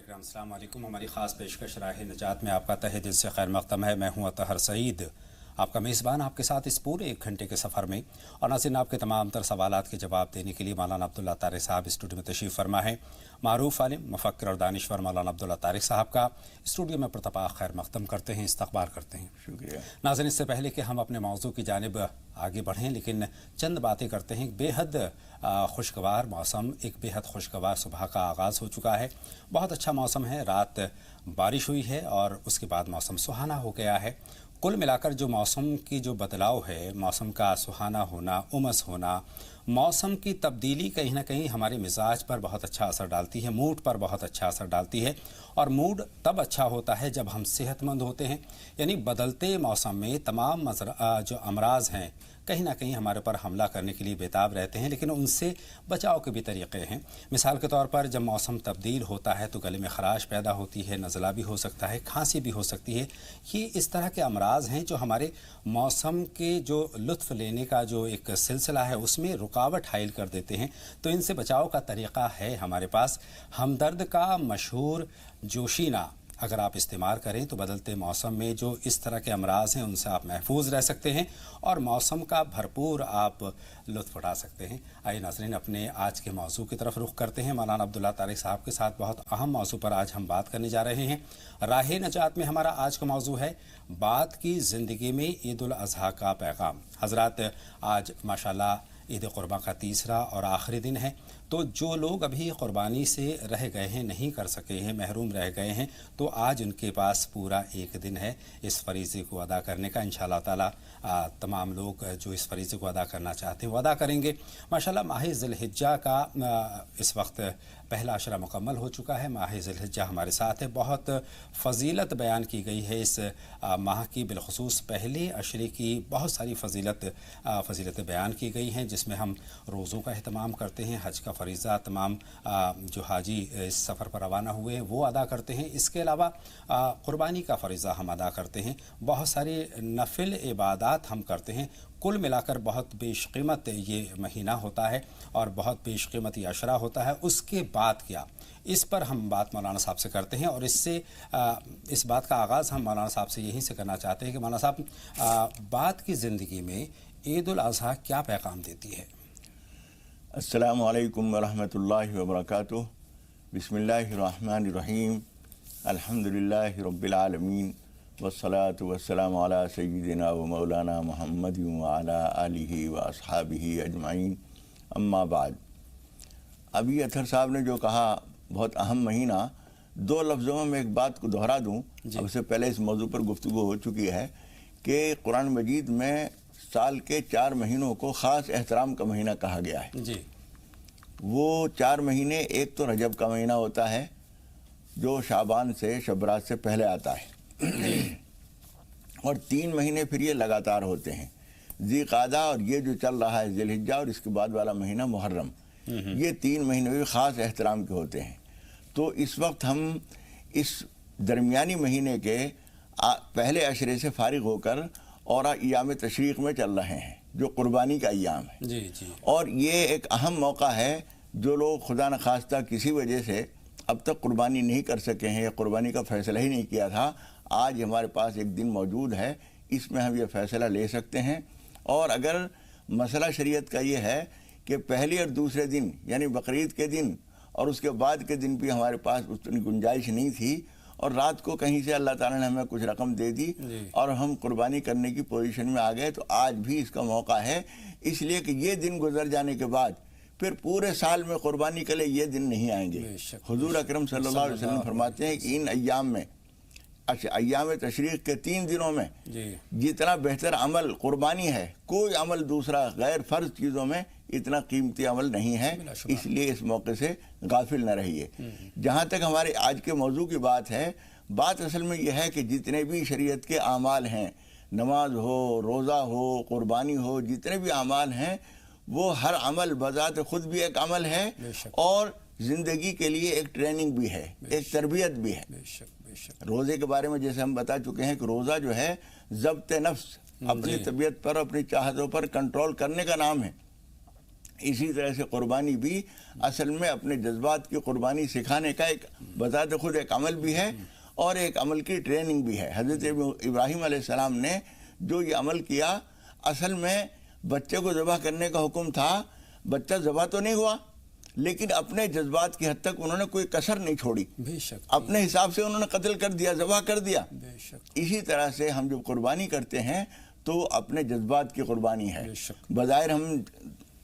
کرام السلام علیکم. ہماری خاص پیشکش راہ نجات میں آپ کا تہہ دل سے خیر مقدم ہے. میں ہوں اطہر سعید, آپ کا میزبان, آپ کے ساتھ اس پورے 1 گھنٹے کے سفر میں. اور ناظرین, آپ کے تمام تر سوالات کے جواب دینے کے لیے مولانا عبداللہ طارق صاحب اسٹوڈیو میں تشریف فرما ہے. معروف عالم, مفکر اور دانشور مولانا عبداللہ طارق صاحب کا اسٹوڈیو میں پرتپاک خیر مقدم کرتے ہیں, استقبال کرتے ہیں. شکریہ. ناظرین, اس سے پہلے کہ ہم اپنے موضوع کی جانب آگے بڑھیں, لیکن چند باتیں کرتے ہیں. بے حد خوشگوار موسم, ایک بے حد خوشگوار صبح کا آغاز ہو چکا ہے. بہت اچھا موسم ہے. رات بارش ہوئی ہے اور اس کے بعد موسم سہانا ہو گیا ہے. کل ملا کر جو موسم کی جو بدلاؤ ہے, موسم کا سہانا ہونا, امس ہونا, موسم کی تبدیلی کہیں نہ کہیں ہمارے مزاج پر بہت اچھا اثر ڈالتی ہے, موڈ پر بہت اچھا اثر ڈالتی ہے. اور موڈ تب اچھا ہوتا ہے جب ہم صحت مند ہوتے ہیں. یعنی بدلتے موسم میں تمام جو امراض ہیں کہیں نہ کہیں ہمارے پر حملہ کرنے کے لیے بےتاب رہتے ہیں, لیکن ان سے بچاؤ کے بھی طریقے ہیں. مثال کے طور پر جب موسم تبدیل ہوتا ہے تو گلے میں خراش پیدا ہوتی ہے, نزلہ بھی ہو سکتا ہے, کھانسی بھی ہو سکتی ہے. یہ اس طرح کے امراض ہیں جو ہمارے موسم کے جو لطف لینے کا جو ایک سلسلہ ہے اس میں رکاوٹ حائل کر دیتے ہیں. تو ان سے بچاؤ کا طریقہ ہے ہمارے پاس. ہمدرد کا مشہور جوشینہ اگر آپ استعمال کریں تو بدلتے موسم میں جو اس طرح کے امراض ہیں ان سے آپ محفوظ رہ سکتے ہیں اور موسم کا بھرپور آپ لطف اٹھا سکتے ہیں. آئیے ناظرین, اپنے آج کے موضوع کی طرف رخ کرتے ہیں. مولانا عبداللہ طارق صاحب کے ساتھ بہت اہم موضوع پر آج ہم بات کرنے جا رہے ہیں. راہ نجات میں ہمارا آج کا موضوع ہے بات کی زندگی میں عید الاضحیٰ کا پیغام. حضرات, آج ماشاءاللہ عید قرباں کا تیسرا اور آخری دن ہے. تو جو لوگ ابھی قربانی سے رہ گئے ہیں, نہیں کر سکے ہیں, محروم رہ گئے ہیں, تو آج ان کے پاس پورا 1 دن ہے اس فریضے کو ادا کرنے کا. انشاءاللہ تعالی تمام لوگ جو اس فریضے کو ادا کرنا چاہتے ہیں وہ ادا کریں گے. ماشاءاللہ ماہ ذی الحجہ کا اس وقت پہلا عشرہ مکمل ہو چکا ہے. ماہ ذی الحجہ ہمارے ساتھ ہے. بہت فضیلت بیان کی گئی ہے اس ماہ کی, بالخصوص پہلے عشرے کی بہت ساری فضیلتیں بیان کی گئی ہیں, جس میں ہم روزوں کا اہتمام کرتے ہیں, حج کا فریضہ تمام جو حاجی اس سفر پر روانہ ہوئے ہیں وہ ادا کرتے ہیں. اس کے علاوہ قربانی کا فریضہ ہم ادا کرتے ہیں. بہت ساری نفل عبادات ہم کرتے ہیں. کل ملا کر بہت بیش قیمت یہ مہینہ ہوتا ہے اور بہت بیش قیمت یہ عشرہ ہوتا ہے. اس کے بعد کیا, اس پر ہم بات مولانا صاحب سے کرتے ہیں. اور اس بات کا آغاز ہم مولانا صاحب سے یہیں سے کرنا چاہتے ہیں کہ مولانا صاحب, بات کی زندگی میں عید الاضحیٰ کیا پیغام دیتی ہے؟ السلام علیکم ورحمۃ اللہ وبرکاتہ. بسم اللہ الرحمن الرحیم. الحمدللہ رب العالمین والصلاة والسلام علی سیدنا و مولانا محمد وعلی آلہ و اصحابہ اجمعین. اما بعد, ابھی اطہر صاحب نے جو کہا بہت اہم مہینہ, 2 لفظوں میں ایک بات کو دہرا دوں. اب اس سے پہلے اس موضوع پر گفتگو ہو چکی ہے کہ قرآن مجید میں سال کے 4 مہینوں کو خاص احترام کا مہینہ کہا گیا ہے. جی, وہ 4 مہینے, ایک تو رجب کا مہینہ ہوتا ہے جو شعبان سے شبرات سے پہلے آتا ہے, اور 3 مہینے پھر یہ لگاتار ہوتے ہیں, ذی قعدہ اور یہ جو چل رہا ہے ذی الحجہ, اور اس کے بعد والا مہینہ محرم. یہ 3 مہینے بھی خاص احترام کے ہوتے ہیں. تو اس وقت ہم اس درمیانی مہینے کے پہلے عشرے سے فارغ ہو کر اور ایام تشریق میں چل رہے ہیں جو قربانی کا ایام ہے. جی جی. اور یہ ایک اہم موقع ہے. جو لوگ خدا نخواستہ کسی وجہ سے اب تک قربانی نہیں کر سکے ہیں یا قربانی کا فیصلہ ہی نہیں کیا تھا, آج ہمارے پاس ایک دن موجود ہے, اس میں ہم یہ فیصلہ لے سکتے ہیں. اور اگر مسئلہ شریعت کا یہ ہے کہ پہلی اور دوسرے دن یعنی بقرعید کے دن اور اس کے بعد کے دن بھی ہمارے پاس اتنی گنجائش نہیں تھی, اور رات کو کہیں سے اللہ تعالیٰ نے ہمیں کچھ رقم دے دی اور ہم قربانی کرنے کی پوزیشن میں آ گئے, تو آج بھی اس کا موقع ہے. اس لیے کہ یہ دن گزر جانے کے بعد پھر پورے سال میں قربانی کے لیے یہ دن نہیں آئیں گے. حضور اکرم صلی اللہ علیہ وسلم فرماتے ہیں کہ ان ایام میں, ایام تشریق کے 3 دنوں میں جتنا بہتر عمل قربانی ہے, کوئی عمل دوسرا غیر فرض چیزوں میں اتنا قیمتی عمل نہیں ہے. اس لیے اس موقع سے غافل نہ رہیے. جہاں تک ہمارے آج کے موضوع کی بات ہے, بات اصل میں یہ ہے کہ جتنے بھی شریعت کے اعمال ہیں, نماز ہو, روزہ ہو, قربانی ہو, جتنے بھی اعمال ہیں, وہ ہر عمل بذات خود بھی ایک عمل ہے اور زندگی کے لیے ایک ٹریننگ بھی ہے, ایک تربیت بھی ہے. روزے کے بارے میں جیسے ہم بتا چکے ہیں کہ روزہ جو ہے ضبط نفس, اپنی طبیعت پر, اپنی چاہتوں پر کنٹرول کرنے کا نام ہے. इसी तरह से कुर्बानी भी असल में अपने जज्बात की कुर्बानी सिखाने का एक बजात खुद एक अमल भी है और एक अमल की ट्रेनिंग भी है। हज़रत इब्राहीम अलैहिस्सलाम ने जो ये अमल किया, असल में बच्चे को ज़बह करने का हुक्म था, बच्चा ज़बह तो नहीं हुआ लेकिन अपने जज्बात की हद तक उन्होंने कोई कसर नहीं छोड़ी, बेशक अपने हिसाब से उन्होंने कत्ल कर दिया, ज़बह कर दिया। बेशक इसी तरह से हम जब कुर्बानी करते हैं तो अपने जज्बात की कुर्बानी है। बेशक। बज़ाहिर हम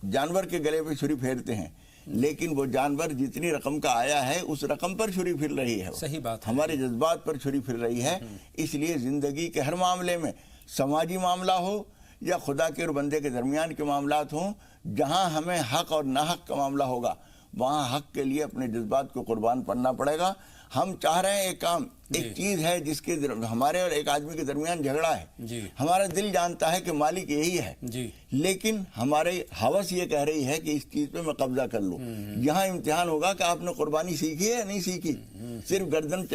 जानवर के गले पे छुरी फेरते हैं लेकिन वो जानवर जितनी रकम का आया है उस रकम पर छुरी फिर रही है, सही बात है। हमारे जज्बात पर छुरी फिर रही है। इसलिए ज़िंदगी के हर मामले में, समाजी मामला हो या खुदा के और बंदे के दरमियान के मामलात हों, जहाँ हमें हक और नाहक का मामला होगा वहाँ हक के लिए अपने जज्बात को कुर्बान करना पड़ेगा। हम चाह रहे हैं एक काम, एक चीज़ है जिसके हमारे और एक आदमी के दरमियान झगड़ा है, जी हमारा दिल जानता है कि मालिक यही है, जी लेकिन हमारे हवस ये कह रही है कि इस चीज़ पे मैं कब्जा कर लूँ। यहाँ इम्तिहान होगा कि आपने कुर्बानी सीखी है या नहीं सीखी। सिर्फ गर्दन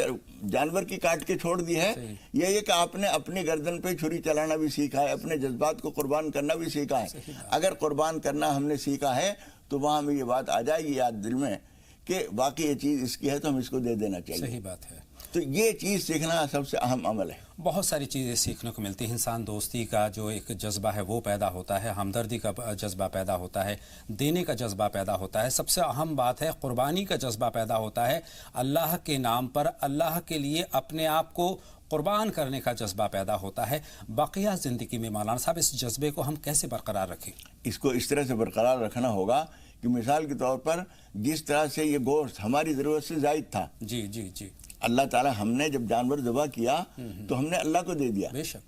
जानवर की काट के छोड़ दी है, ये कि आपने अपनी गर्दन पे छुरी चलाना भी सीखा है, अपने जज्बात को कुर्बान करना भी सीखा है। अगर कुर्बान करना हमने सीखा है तो वहाँ हमें ये बात आ जाएगी याद दिल में कि वाकई ये चीज़ इसकी है तो हम इसको दे देना चाहिए। सही बात है। तो ये चीज़ सीखना सबसे अहम अमल है। बहुत सारी चीज़ें सीखने को मिलती हैं। इंसान दोस्ती का जो एक जज्बा है वो पैदा होता है, हमदर्दी का जज्बा पैदा होता है, देने का जज्बा पैदा होता है, सबसे अहम बात है कुर्बानी का जज्बा पैदा होता है, अल्लाह के नाम पर अल्लाह के लिए अपने आप को कुर्बान करने का जज्बा पैदा होता है। बाक़िया ज़िंदगी में मौलाना साहब इस जज्बे को हम कैसे बरकरार रखें? इसको इस तरह से बरकरार रखना होगा कि मिसाल के तौर पर जिस तरह से ये गोश्त हमारी ज़रूरत से ज़ायद था, जी जी जी, अल्लाह ताला हमने जब जानवर ज़बह किया तो हमने अल्लाह को दे दिया। बेशक।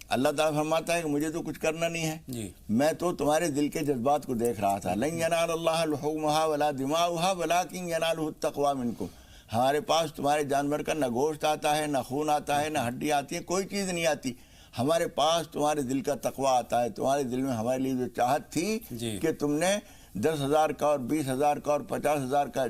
अल्लाह ताला फरमाता है कि मुझे तो कुछ करना नहीं है, जी मैं तो तुम्हारे दिल के जज्बात को देख रहा था। लन यनालल्लाह लुहुमुहा वला दिमाउहा वलाकिन यनालुहु तक़वा मिनकुम। हमारे पास तुम्हारे जानवर का न गोश्त आता है, न खून आता है, न हड्डी आती है, कोई चीज़ नहीं आती। हमारे पास तुम्हारे दिल का तक़वा आता है। तुम्हारे दिल में हमारे लिए जो चाहत थी कि तुमने 10,000 का और 20,000 का और 50,000 का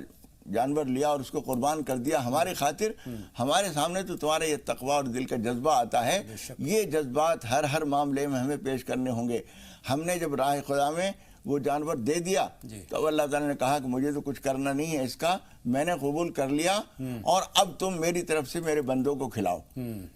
जानवर लिया और उसको कुर्बान कर दिया हमारे खातिर, हमारे सामने तो तुम्हारा ये तक़वा और दिल का जज्बा आता है। ये जज्बात हर मामले में हमें पेश करने होंगे। हमने जब राह खुदा में वो जानवर दे दिया तो अल्लाह ताला ने कहा कि मुझे तो कुछ करना नहीं है इसका, मैंने कबूल कर लिया और अब तुम मेरी तरफ से मेरे बंदों को खिलाओ।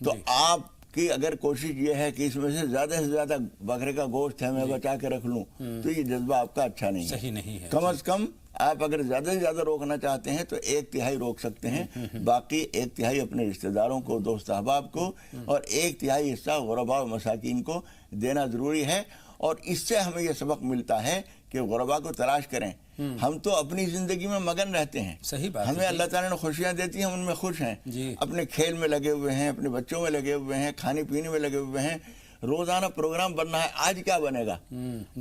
तो आपकी अगर कोशिश ये है कि इसमें से ज़्यादा बकरे का गोश्त है मैं बचा के रख लूँ, तो ये जज्बा आपका अच्छा नहीं है, सही नहीं है। कम अज़ कम आप अगर ज़्यादा से ज़्यादा रोकना चाहते हैं तो 1/3 रोक सकते हैं, बाकी 1/3 अपने रिश्तेदारों को, दोस्त अहबाब को और 1/3 हिस्सा गुरबा और मसाकीन को देना ज़रूरी है। और इससे हमें यह सबक मिलता है कि गुरबा को तलाश करें। हम तो अपनी ज़िंदगी में मगन रहते हैं, सही बात हमें अल्लाह ताला ने खुशियाँ देती हैं, हम उनमें खुश हैं, अपने खेल में लगे हुए हैं, अपने बच्चों में लगे हुए हैं, खाने पीने में लगे हुए हैं। रोज़ाना प्रोग्राम बनना है, आज क्या बनेगा,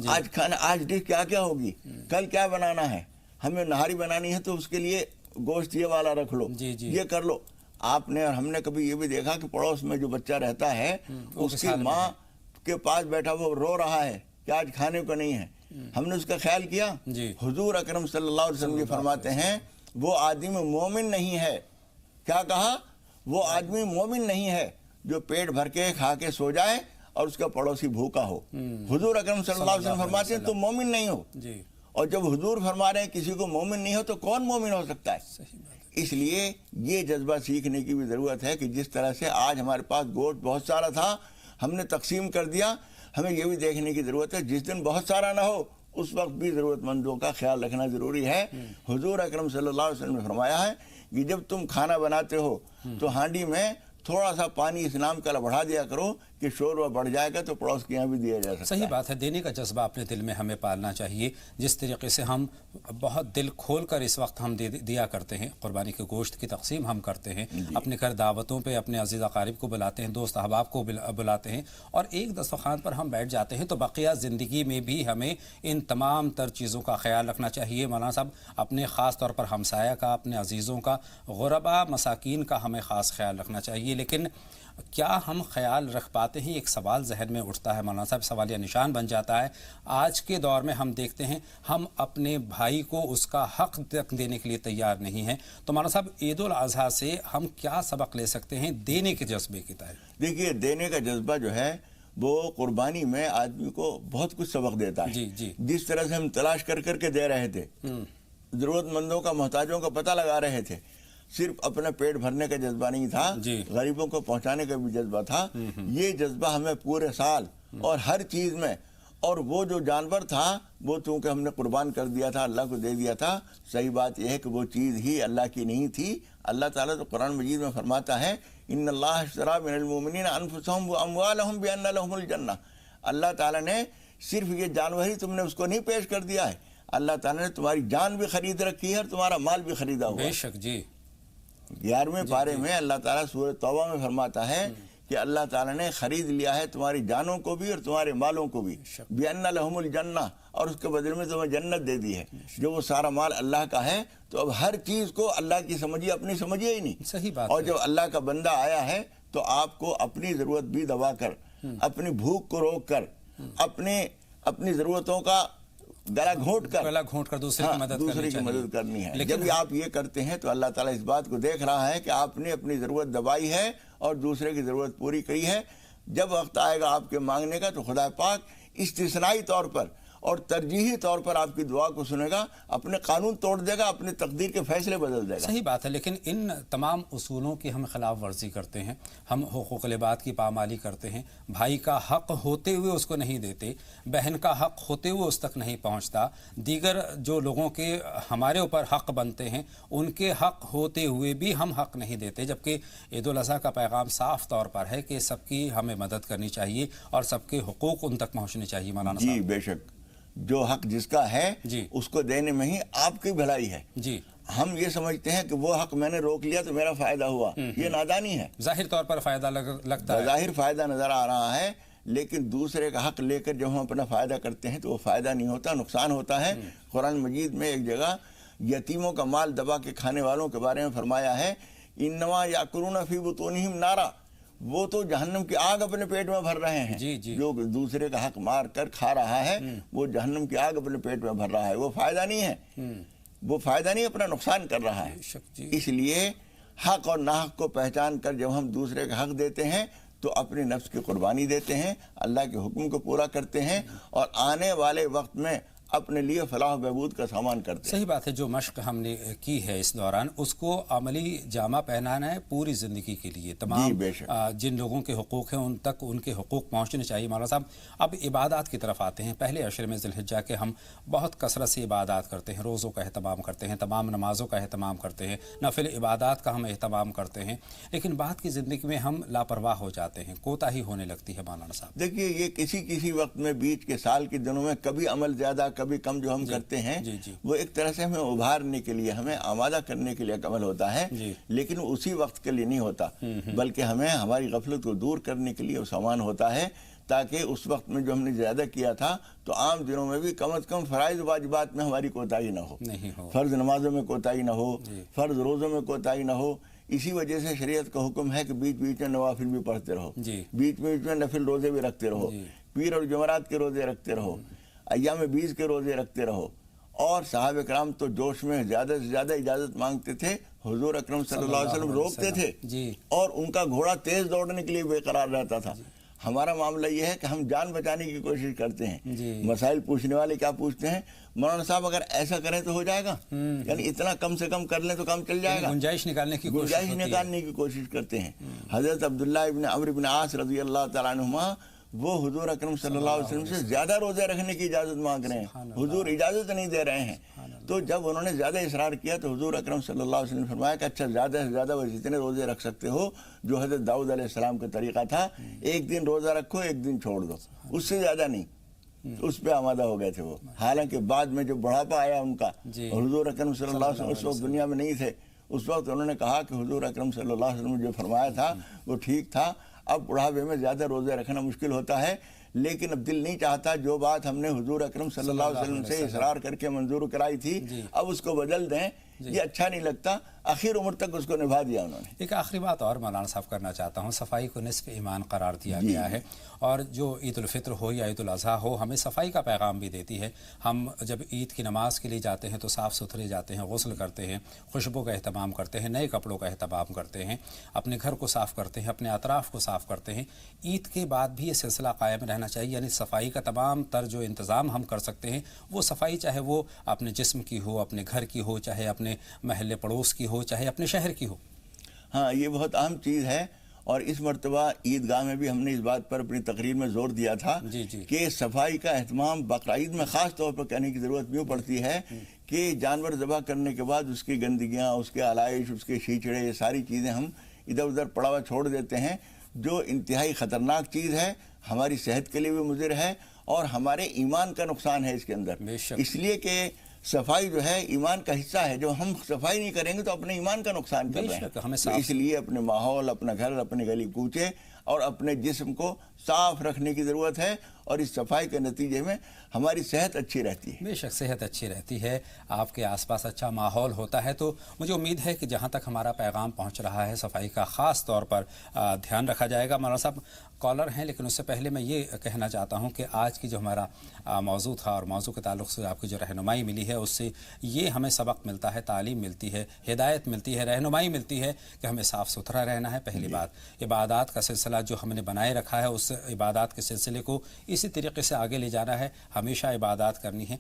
आज खाना, आज डिश क्या क्या होगी, कल क्या बनाना है, हमें नहारी बनानी है तो उसके लिए गोश्त ये वाला रख लो, ये कर लो। आपने और हमने कभी ये भी देखा कि पड़ोस में जो बच्चा रहता है उसकी माँ के पास बैठा वो रो रहा है कि आज खाने को नहीं है, हमने उसका ख्याल किया? हुजूर अकरम सल्लल्लाहु अलैहि वसल्लम फरमाते हैं वो आदमी मोमिन नहीं है। क्या कहा? वो आदमी मोमिन नहीं है जो पेट भर के खा के सो जाए और उसका पड़ोसी भूखा हो। हुजूर अकरम सल्लल्लाहु अलैहि वसल्लम फरमाते हैं तुम मोमिन नहीं हो। और जब हुजूर फरमा रहे हैं किसी को मोमिन नहीं हो तो कौन मोमिन हो सकता है? इसलिए ये जज्बा सीखने की भी ज़रूरत है कि जिस तरह से आज हमारे पास गोश्त बहुत सारा था हमने तकसीम कर दिया, हमें ये भी देखने की ज़रूरत है जिस दिन बहुत सारा ना हो उस वक्त भी ज़रूरतमंदों का ख्याल रखना ज़रूरी है। हुजूर अकरम सल्लल्लाहु अलैहि वसल्लम ने फरमाया है कि जब तुम खाना बनाते हो तो हांडी में थोड़ा सा पानी इस नाम का बढ़ा दिया करो कि शोरबा बढ़ जाएगा तो पड़ोस के यहाँ भी दिया जा सकता है। सही बात है। देने का जज्बा अपने दिल में हमें पालना चाहिए। जिस तरीके से हम बहुत दिल खोल कर इस वक्त हम दिया करते हैं, कुर्बानी के गोश्त की तकसीम हम करते हैं, अपने घर दावतों पे अपने अजीज़ अकारिब को बुलाते हैं, दोस्त अहबाब को बुलाते हैं और एक दस्तरखान पर हम बैठ जाते हैं, तो बक़िया ज़िंदगी में भी हमें इन तमाम तर चीज़ों का ख्याल रखना चाहिए। मौलाना साहब, अपने ख़ास तौर पर हमसाया का, अपने अजीज़ों का, गुरबा मसाकीन का हमें ख़ास ख्याल रखना चाहिए। लेकिन क्या हम ख्याल रख पाते हैं? एक सवाल जहन में उठता है मौलाना साहब, सवालिया निशान बन जाता है। आज के दौर में हम देखते हैं हम अपने भाई को उसका हक तक देने के लिए तैयार नहीं हैं। तो मौलाना साहब, ईद उल अज़हा से हम क्या सबक ले सकते हैं देने के जज्बे के तहत? देखिए, देने का जज्बा जो है وہ قربانی میں آدمی کو بہت کچھ سبق دیتا ہے. جی جس طرح سے ہم تلاش کر کر کے دے رہے تھے، ضرورت مندوں کا، محتاجوں کا پتہ لگا رہے تھے، صرف اپنا پیٹ بھرنے کا جذبہ نہیں تھا، غریبوں کو پہنچانے کا بھی جذبہ تھا. یہ جذبہ ہمیں پورے سال اور ہر چیز میں، اور وہ جو جانور تھا وہ چونکہ ہم نے قربان کر دیا تھا، اللہ کو دے دیا تھا. صحیح بات یہ ہے کہ وہ چیز ہی اللہ کی نہیں تھی. اللہ تعالیٰ تو قرآن مجید میں فرماتا ہے ان اللہ اشتری من المؤمنین انفسهم واموالهم بان لهم الجنہ. اللہ تعالیٰ نے صرف یہ جانور ہی تم نے اس کو نہیں پیش کر دیا ہے، اللہ تعالیٰ نے تمہاری جان بھی خرید رکھی ہے اور تمہارا مال بھی خریدا ہوا ہے. بے شک. جی 11ویں پارے میں اللہ تعالیٰ سورہ توبہ میں فرماتا ہے کہ اللہ تعالیٰ نے خرید لیا ہے تمہاری جانوں کو بھی اور تمہارے مالوں کو بھی، بِأَنَّ لَهُمُ الْجَنَّةَ، اور اس کے بدلے میں تمہیں جنت دے دی ہے. جو وہ سارا مال اللہ کا ہے تو اب ہر چیز کو اللہ کی سمجھیے، اپنی سمجھیے ہی نہیں. صحیح بات. اور جب اللہ کا بندہ آیا ہے تو آپ کو اپنی ضرورت بھی دبا کر، اپنی بھوک کو روک کر، اپنی ضرورتوں کا گلا گھونٹ کر دوسرے کی مدد کرنی ہے. جب آپ یہ کرتے ہیں تو اللہ تعالیٰ اس بات کو دیکھ رہا ہے کہ آپ نے اپنی ضرورت دبائی ہے اور دوسرے کی ضرورت پوری کی ہے. جب وقت آئے گا آپ کے مانگنے کا تو خدا پاک استثنائی طور پر اور ترجیحی طور پر آپ کی دعا کو سنے گا، اپنے قانون توڑ دے گا، اپنی تقدیر کے فیصلے بدل دے گا. صحیح بات ہے. لیکن ان تمام اصولوں کی ہم خلاف ورزی کرتے ہیں، ہم حقوق العباد کی پامالی کرتے ہیں، بھائی کا حق ہوتے ہوئے اس کو نہیں دیتے، بہن کا حق ہوتے ہوئے اس تک نہیں پہنچتا، دیگر جو لوگوں کے ہمارے اوپر حق بنتے ہیں ان کے حق ہوتے ہوئے بھی ہم حق نہیں دیتے. جبکہ عید الاضحیٰ کا پیغام صاف طور پر ہے کہ سب کی ہمیں مدد کرنی چاہیے اور سب کے حقوق ان تک پہنچنے چاہیے. مولانا صاحب جی بے شک، جو حق جس کا ہے اس کو دینے میں ہی آپ کی بھلائی ہے. جی ہم یہ سمجھتے ہیں کہ وہ حق میں نے روک لیا تو میرا فائدہ ہوا، یہ نادانی ہے. ظاہر طور پر فائدہ لگتا ہے، ظاہر فائدہ نظر آ رہا ہے، لیکن دوسرے کا حق لے کر جب ہم اپنا فائدہ کرتے ہیں تو وہ فائدہ نہیں ہوتا، نقصان ہوتا ہے. قرآن مجید میں ایک جگہ یتیموں کا مال دبا کے کھانے والوں کے بارے میں فرمایا ہے انما یاکلون فی بطونہم نارا، وہ تو جہنم کی آگ اپنے پیٹ میں بھر رہے ہیں. جو دوسرے کا حق مار کر کھا رہا ہے وہ جہنم کی آگ اپنے پیٹ میں بھر رہا ہے. وہ فائدہ نہیں ہے، وہ فائدہ نہیں، اپنا نقصان کر رہا ہے. اس لیے حق اور ناحق کو پہچان کر جب ہم دوسرے کا حق دیتے ہیں تو اپنے نفس کی قربانی دیتے ہیں، اللہ کے حکم کو پورا کرتے ہیں اور آنے والے وقت میں اپنے لیے فلاح و بہبود کا سامان کرتے ہیں. صحیح بات ہے. جو مشق ہم نے کی ہے اس دوران اس کو عملی جامہ پہنانا ہے پوری زندگی کے لیے. تمام جن لوگوں کے حقوق ہیں ان تک ان کے حقوق پہنچنے چاہیے. مولانا صاحب اب عبادات کی طرف آتے ہیں. پہلے عشرے میں ذی الحجہ کے ہم بہت کثرت سے عبادات کرتے ہیں، روزوں کا اہتمام کرتے ہیں، تمام نمازوں کا اہتمام کرتے ہیں، نفل عبادات کا ہم اہتمام کرتے ہیں، لیکن بعد کی زندگی میں ہم لاپرواہ ہو جاتے ہیں، کوتاہی ہونے لگتی ہے. مولانا صاحب دیکھیے یہ کسی وقت میں بیچ کے سال کے دنوں میں کبھی عمل زیادہ کبھی کم جو ہم کرتے ہیں وہ ایک طرح سے ہمیں ابھارنے کے لیے، ہمیں آمادہ کرنے کے لیے عمل ہوتا ہے، لیکن اسی وقت کے لیے نہیں ہوتا، بلکہ ہمیں ہماری غفلت کو دور کرنے کے لیے وہ سامان ہوتا ہے، تاکہ اس وقت میں جو ہم نے زیادہ کیا تھا تو عام دنوں میں بھی کم از کم فرائض واجبات میں ہماری کوتاہی نہ ہو، فرض نمازوں میں کوتاہی نہ ہو، فرض روزوں میں کوتاہی نہ ہو. اسی وجہ سے شریعت کا حکم ہے کہ بیچ بیچ میں نوافل بھی پڑھتے رہو، بیچ بیچ میں نفل روزے بھی رکھتے رہو، پیر اور جمعرات کے روزے رکھتے رہو، ایام بیس کے روزے رکھتے رہو. اور صحابہ کرام تو جوش میں زیادہ سے زیادہ اجازت مانگتے تھے، حضور اکرم صلی اللہ علیہ وسلم روکتے تھے اور ان کا گھوڑا تیز دوڑنے کے لیے بے قرار رہتا تھا. ہمارا معاملہ یہ ہے کہ ہم جان بچانے کی کوشش کرتے ہیں. مسائل پوچھنے والے کیا پوچھتے ہیں؟ مولانا صاحب اگر ایسا کریں تو ہو جائے گا، یعنی اتنا کم سے کم کر لیں تو کام چل جائے گا، گنجائش نکالنے کی کوشش کرتے ہیں. حضرت عبداللہ ابن عمرو بن عاص رضی اللہ تعالیٰ عنہما وہ حضور اکرم صلی اللہ علیہ وسلم سے زیادہ روزے رکھنے کی اجازت مانگ رہے ہیں، حضور اجازت نہیں دے رہے ہیں. تو جب انہوں نے زیادہ اصرار کیا تو حضور اکرم صلی اللہ علیہ وسلم نے فرمایا کہ اچھا زیادہ سے زیادہ وہ جتنے روزے رکھ سکتے ہو جو حضرت داؤد علیہ السلام کا طریقہ تھا، ایک دن روزہ رکھو ایک دن چھوڑ دو، اس سے زیادہ نہیں. اس پہ آمادہ ہو گئے تھے وہ. حالانکہ بعد میں جو بڑھاپا آیا ان کا، حضور اکرم صلی اللہ علیہ وسلم اس وقت دنیا میں نہیں تھے، اس وقت انہوں نے کہا کہ حضور اکرم صلی اللہ علیہ وسلم نے جو فرمایا تھا وہ ٹھیک تھا، اب بڑھاپے میں زیادہ روزے رکھنا مشکل ہوتا ہے، لیکن اب دل نہیں چاہتا جو بات ہم نے حضور اکرم صلی اللہ علیہ وسلم سے اصرار کر کے منظور کرائی تھی اب اس کو بدل دیں. ये अच्छा नहीं लगता। आखिर उम्र तक उसको निभा दिया उन्होंने। एक आखिरी बात और मौलाना साहब करना चाहता हूँ, सफाई को निस्फ ईमान करार दिया गया है, और जो ईद उल फित्र हो या ईद उल अज़हा हो, हमें सफाई का पैगाम भी देती है। हम जब ईद की नमाज के लिए जाते हैं तो साफ़ सुथरे जाते हैं, गुस्ल करते हैं, खुशबू का अहतमाम करते हैं, नए कपड़ों का अहतमाम करते हैं, अपने घर को साफ़ करते हैं, अपने अतराफ़ को साफ़ करते हैं। ईद के बाद भी ये सिलसिला कायम रहना चाहिए, यानी सफाई का तमाम तर जो इंतज़ाम हम कर सकते हैं वो सफाई, चाहे वो अपने जिस्म की हो, अपने घर की हो, चाहे अपने महल्ले पड़ोस की हो, चाहे अपने शहर की हो। हाँ, ये बहुत अहम चीज़ है, और इस मरतबा ईदगाह में भी हमने इस बात पर अपनी तकरीर में ज़ोर दिया था कि सफाई का अहतमाम बकरीद में ख़ास तौर पर करने की ज़रूरत यूँ पड़ती है कि जानवर ज़बह करने के बाद उसकी गंदगियाँ, उसके आलाइश, उसके शीचड़े, ये सारी चीज़ें हम इधर उधर पड़ा हुआ छोड़ देते हैं, जो इंतहाई ख़तरनाक चीज़ है, हमारी सेहत के लिए भी मुज़िर है और हमारे ईमान का नुकसान है इसके अंदर। इसलिए कि सफाई जो है ईमान का हिस्सा है। जो हम सफाई नहीं करेंगे तो अपने ईमान का नुकसान कर रहे हैं। तो इसलिए अपने माहौल, अपना घर, अपने गली कूचे और अपने जिस्म को साफ रखने की ज़रूरत है, और इस सफाई के नतीजे में हमारी सेहत अच्छी रहती है। बेशक सेहत अच्छी रहती है, आपके आसपास अच्छा माहौल होता है। तो मुझे उम्मीद है कि जहाँ तक हमारा पैगाम पहुँच रहा है, सफाई का ख़ास तौर पर ध्यान रखा जाएगा। मौलाना साहब कॉलर हैं, लेकिन उससे पहले मैं ये कहना चाहता हूँ कि आज की जो हमारा मौजू था और मौजू के ताल्लुक़ से आपकी जो रहनुमाई मिली है, उससे ये हमें सबक मिलता है, तालीम मिलती है, हिदायत मिलती है, रहनुमाई मिलती है कि हमें साफ़ सुथरा रहना है। पहली बात, इबादत का सिलसिला जो हमने बनाए रखा है, उस इबादत के सिलसिले को इसी तरीके से आगे ले जाना है, हमेशा इबादत करनी है।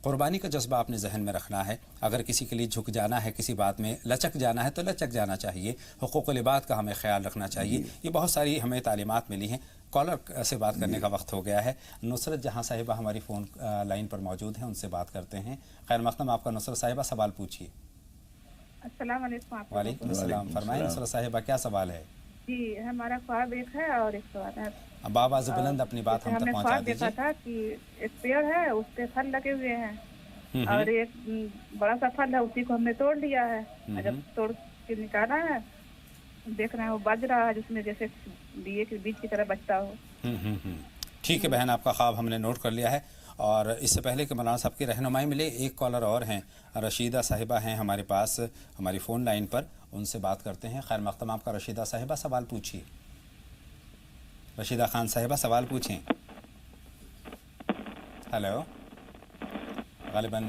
कुर्बानी का जज्बा अपने जहन में रखना है। अगर किसी के लिए झुक जाना है, किसी बात में लचक जाना है तो लचक जाना चाहिए। हुकूक़ुल इबाद का हमें ख्याल रखना चाहिए। ये बहुत सारी हमें तालीमात मिली हैं। कॉलर से बात करने का वक्त हो गया है। नुसरत जहाँ साहिबा हमारी फ़ोन लाइन पर मौजूद हैं, उनसे बात करते हैं। खैर मक़दम आपका। नुसरत साहिबा सवाल पूछिए। अस्सलाम वालेकुम। वालेकुम अस्सलाम। फरमाएं नुसरत साहिबा, क्या सवाल है? जी, हमारा ख्वाब एक है और एक सवाल है। अब आवाज़ बुलंद अपनी बात हम तक पहुँचा दीजिए। देखा था कि एक पेड़ है, उस पे फल लगे हुए हैं और एक बड़ा सा फल है, उसी को हमने तोड़ लिया है। जब तोड़ के निकाला है, देख रहे हैं वो बज रहा है, जिसमें जैसे दिए के बीज की तरह बचता हो। ठीक है बहन, आपका ख्वाब हमने नोट कर लिया है। और इससे पहले कि मौलाना साहब की रहनुमाई मिले, एक कॉलर और हैं, रशीदा साहिबा हैं हमारे पास हमारी फ़ोन लाइन पर, उनसे बात करते हैं। खैर मक़दम आपका। रशीदा साहिबा सवाल पूछिए। रशीदा खान साहिबा सवाल पूछें। हेलो। ग़ालिबन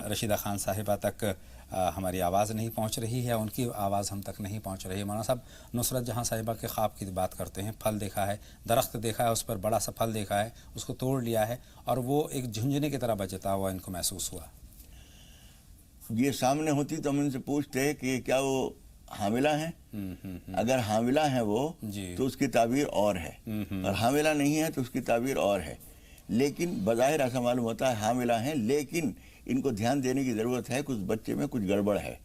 रशीदा खान साहिबा तक हमारी आवाज़ नहीं पहुंच रही है, उनकी आवाज़ हम तक नहीं पहुंच रही है। मौलाना साहब नुसरत जहां साहिबा के ख्वाब की बात करते हैं, फल देखा है, दरख्त देखा है, उस पर बड़ा सा फल देखा है, उसको तोड़ लिया है और वो एक झुंझुने की तरह बजता हुआ इनको महसूस हुआ। ये सामने होती तो हम इनसे पूछते कि क्या वो हामिला हैं? अगर हामिला है वो तो उसकी ताबीर और है, और हामिला नहीं है तो उसकी ताबीर और है। लेकिन बज़ाहिर ऐसा मालूम होता है हामिला हैं, लेकिन इनको ध्यान देने की ज़रूरत है, कुछ बच्चे में कुछ गड़बड़ है।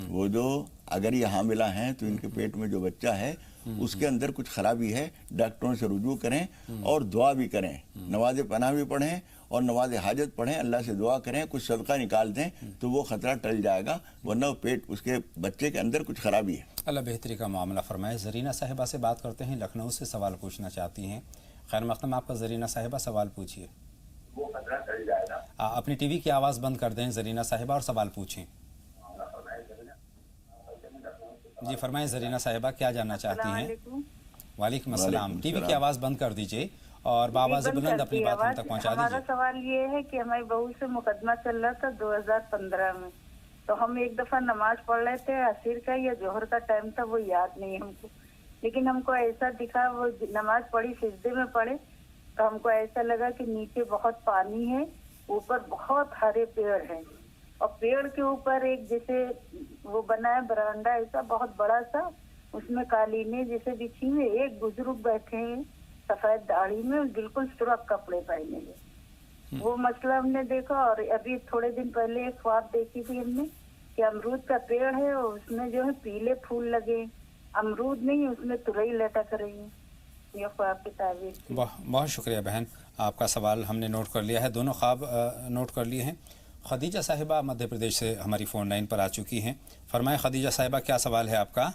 वो जो अगर ये हामिला हैं तो इनके पेट में जो बच्चा है उसके अंदर कुछ ख़राबी है। डॉक्टरों से रुजू करें और दुआ भी करें, नमाज पनाह भी पढ़ें और नमाज हाजत पढ़ें, अल्लाह से दुआ करें, कुछ सदका निकाल दें तो वो ख़तरा टल जाएगा, वरना पेट उसके बच्चे के अंदर कुछ ख़राबी है। अल्लाह बेहतरी का मामला फरमाए। ज़रीना साहिबा से बात करते हैं, लखनऊ से सवाल पूछना चाहती हैं। खैर मक़दम आपका। ज़रीना साहिबा सवाल पूछिए। वो खतरा टल जाएगा। अपनी टीवी की आवाज़ बंद कर दें ज़रीना साहिबा और सवाल पूछें। जी फरमाएं ज़रीना साहिबा, क्या जानना चाहती हैं? वालेकुम अस्सलाम। टीवी की आवाज़ बंद कर दीजिए और बाबाज़ बुलंद अपनी बात हम तक पहुंचा दीजिए। हमारा सवाल ये है कि हमारी बहू से मुकदमा चल रहा था 2015 में, तो हम एक दफ़ा नमाज पढ़ रहे थे, असर का या जोहर का टाइम था, वो याद नहीं हमको, लेकिन हमको ऐसा दिखा वो नमाज पढ़ी, सिजदे में पढ़े, तो हमको ऐसा लगा कि नीचे बहुत पानी है, ऊपर बहुत हरे पेड़ हैं, और पेड़ के ऊपर एक जैसे वो बना है बरामदा ऐसा बहुत बड़ा सा, उसमें कालीने जैसे बिछी हुई, एक बुजुर्ग बैठे हैं सफेद दाढ़ी में, बिल्कुल सुरख कपड़े पहने हुए। वो मसला हमने देखा। और अभी थोड़े दिन पहले एक ख्वाब देखी थी हमने कि अमरूद का पेड़ है और उसमें जो है पीले फूल लगे, अमरूद नहीं, उसमें तुरई लटक रही है। ये ख्वाब की ताबीर। बहुत शुक्रिया बहन, आपका सवाल हमने नोट कर लिया है, दोनों ख्वाब नोट कर लिए हैं। खदीजा साहिबा मध्य प्रदेश से हमारी फ़ोन लाइन पर आ चुकी हैं। फरमाएं खदीजा साहिबा, क्या सवाल है आपका?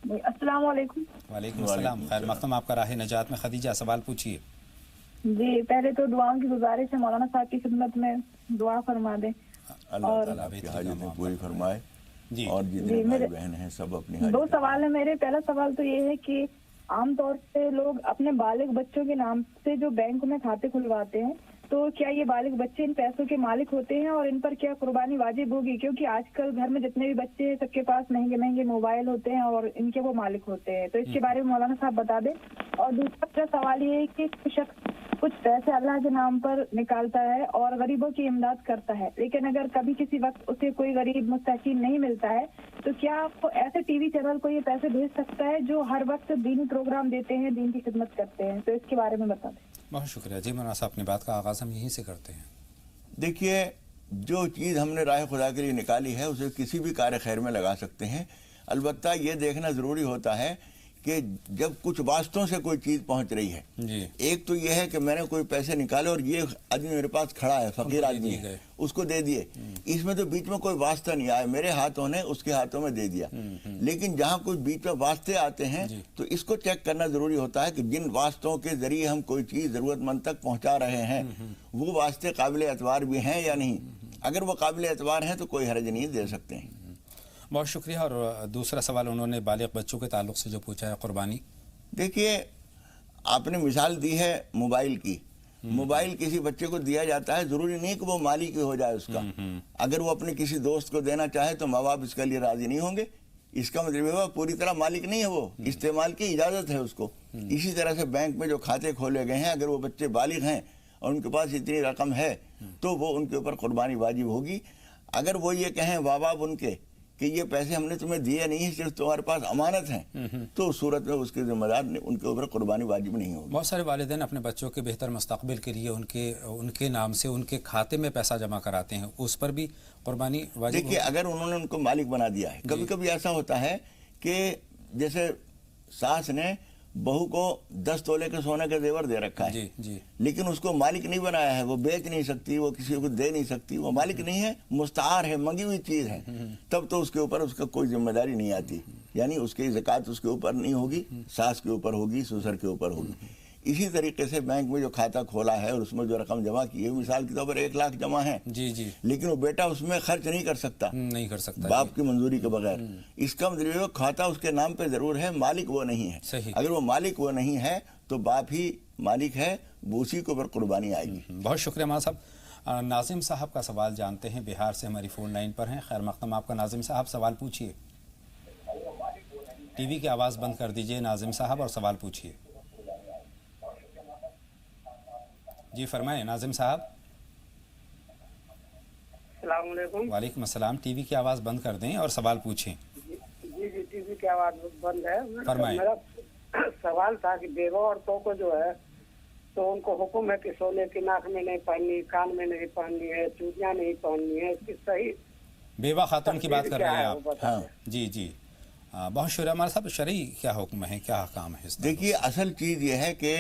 अस्सलाम वालेकुम। वालेकुम अस्सलाम। खैर मक़दम आपका राह नजात में। खदीजा सवाल पूछिए। जी, पहले तो दुआओं की गुजारिश है, मौलाना साहब की खिदमत में दुआ फरमा दें। अल्लाह ताला आपकी हाजतें पूरी फरमाए जी। और जितने जी, भाई मेरे- बहन हैं सब अपनी दो हाजतें। सवाल है मेरे। पहला सवाल तो ये है कि आमतौर पे लोग अपने बालिग बच्चों के नाम से जो बैंक में खाते खुलवाते हैं, तो क्या ये बालिग बच्चे इन पैसों के मालिक होते हैं और इन पर क्या कुर्बानी वाजिब होगी? क्योंकि आजकल घर में जितने भी बच्चे हैं सबके पास महंगे महंगे मोबाइल होते हैं और इनके वो मालिक होते हैं, तो इसके बारे में मौलाना साहब बता दें। और दूसरा सवाल ये है कि कोई शख्स कुछ पैसे अल्लाह के नाम पर निकालता है और गरीबों की इमदाद करता है, लेकिन अगर कभी किसी वक्त उसे कोई गरीब मुस्तकीन नहीं मिलता है, तो क्या आपको ऐसे टीवी चैनल को ये पैसे भेज सकता है जो हर वक्त दीनी प्रोग्राम देते हैं, दीन की खिदमत करते हैं? तो इसके बारे में बता दें। बहुत शुक्रिया जी। मौलाना साहब अपनी बात का आगाज़ हम यहीं से करते हैं। देखिए, जो चीज़ हमने राह खुदा के लिए निकाली है उसे किसी भी कार्य खैर में लगा सकते हैं। अलबत्ता ये देखना ज़रूरी होता है कि जब कुछ वास्तों से कोई चीज़ पहुंच रही है, जी। एक तो ये है कि मैंने कोई पैसे निकाले और ये आदमी मेरे पास खड़ा है, फकीर आदमी दिए है, गए। उसको दे दिए, इसमें तो बीच में कोई वास्ता नहीं आया, मेरे हाथों ने उसके हाथों में दे दिया। लेकिन जहाँ कुछ बीच में वास्ते आते हैं तो इसको चेक करना ज़रूरी होता है कि जिन वास्तों के ज़रिए हम कोई चीज़ ज़रूरतमंद तक पहुँचा रहे हैं वो वास्ते काबिल एतबार भी हैं या नहीं। अगर वो काबिल एतबार हैं तो कोई हर्ज नहीं, दे सकते हैं। बहुत शुक्रिया। और दूसरा सवाल उन्होंने बालिग बच्चों के ताल्लुक से जो पूछा है, कुर्बानी। देखिए, आपने मिसाल दी है मोबाइल की। मोबाइल किसी बच्चे को दिया जाता है, जरूरी नहीं कि वो मालिक हो जाए उसका। अगर वो अपने किसी दोस्त को देना चाहे तो माँ बाप इसके लिए राजी नहीं होंगे। इसका मतलब है पूरी तरह मालिक नहीं है, वो इस्तेमाल की इजाज़त है उसको। इसी तरह से बैंक में जो खाते खोले गए हैं, अगर वो बच्चे बालिग हैं और उनके पास इतनी रकम है तो वो उनके ऊपर कुर्बानी वाजिब होगी। अगर वो ये कहें माँ बाप उनके कि ये पैसे हमने तुम्हें दिए नहीं है, सिर्फ तुम्हारे पास अमानत हैं, तो उस सूरत में उसके जिम्मेदार उनके ऊपर कुर्बानी वाजिब नहीं होगी। बहुत सारे वालिदैन अपने बच्चों के बेहतर मुस्तकबिल के लिए उनके नाम से उनके खाते में पैसा जमा कराते हैं, उस पर भी कुर्बानी वाजिब देखिए, अगर उन्होंने उनको मालिक बना दिया है, कभी कभी ऐसा होता है कि जैसे सास ने बहू को 10 तोले के सोने का जेवर दे रखा है, जी जी। लेकिन उसको मालिक नहीं बनाया है, वो बेच नहीं सकती, वो किसी को दे नहीं सकती, वो मालिक नहीं है, मुस्तार है, मंगी हुई चीज़ है, तब तो उसके ऊपर उसका कोई जिम्मेदारी नहीं आती। यानी उसकी ज़कात उसके ऊपर नहीं होगी, सास के ऊपर होगी, ससुर के ऊपर होगी। इसी तरीके से बैंक में जो खाता खोला है और उसमें जो रकम जमा की है, मिसाल के तौर पर 1 लाख जमा है, जी जी, लेकिन वो बेटा उसमें खर्च नहीं कर सकता, नहीं कर सकता बाप की मंजूरी के बगैर। इसका मतलब वो खाता उसके नाम पे जरूर है, मालिक वो नहीं है। सही। अगर वो मालिक वो नहीं है तो बाप ही मालिक है, वो उसी के ऊपर कुर्बानी आएगी। बहुत शुक्रिया मां साहब। नाजिम साहब का सवाल जानते हैं, बिहार से हमारी फ़ोन लाइन पर हैं। खैर मक़दम आपका। नाजिम साहब, सवाल पूछिए। टीवी की आवाज़ बंद कर दीजिए नाजिम साहब और सवाल पूछिए। जी फरमाएं नाजिम साहब। अस्सलाम वालेकुम। वालेकुम अस्सलाम। टीवी की आवाज़ बंद कर दें और सवाल पूछें। जी जी, टीवी की आवाज़ बंद है। फरमाएं। मेरा सवाल था कि बेवा औरतों को जो है तो उनको हुक्म है कि सोने की नाक में नहीं पहननी, कान में नहीं पहननी है, चूड़ियाँ नहीं पहननी है, इसकी सही बेवा खातून की बात कर रहे हैं आप? हाँ, जी जी। बहुत शुक्रिया हमारे साहब। शरई क्या हुक्म है, क्या काम है इस तरह? देखिए, असल चीज़ ये है कि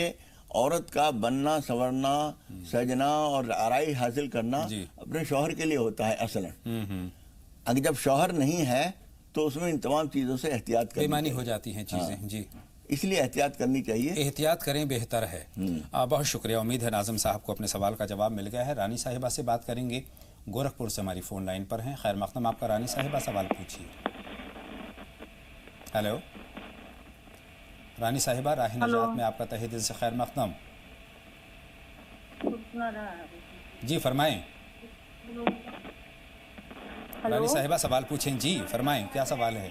औरत का बनना, संवरना, सजना और आराई हासिल करना जी। अपने शौहर के लिए होता है असलन। हम्म। अगर जब शौहर नहीं है तो उसमें इन तमाम चीज़ों से एहतियात करनी बेईमानी चाहिए। हो जाती हैं चीज़ें। हाँ। जी, इसलिए एहतियात करनी चाहिए। एहतियात करें, बेहतर है। बहुत शुक्रिया। उम्मीद है नाज़िम साहब को अपने सवाल का जवाब मिल गया है। रानी साहिबा से बात करेंगे, गोरखपुर से हमारी फ़ोन लाइन पर हैं। खैर मक़दम आपका। रानी साहिबा, सवाल पूछिए। हेलो रानी साहिबा, राह निजात में आपका तहे दिल से खैर मक़दम। जी फरमाएं। रानी साहिबा सवाल पूछें। जी फरमाएं, क्या सवाल है?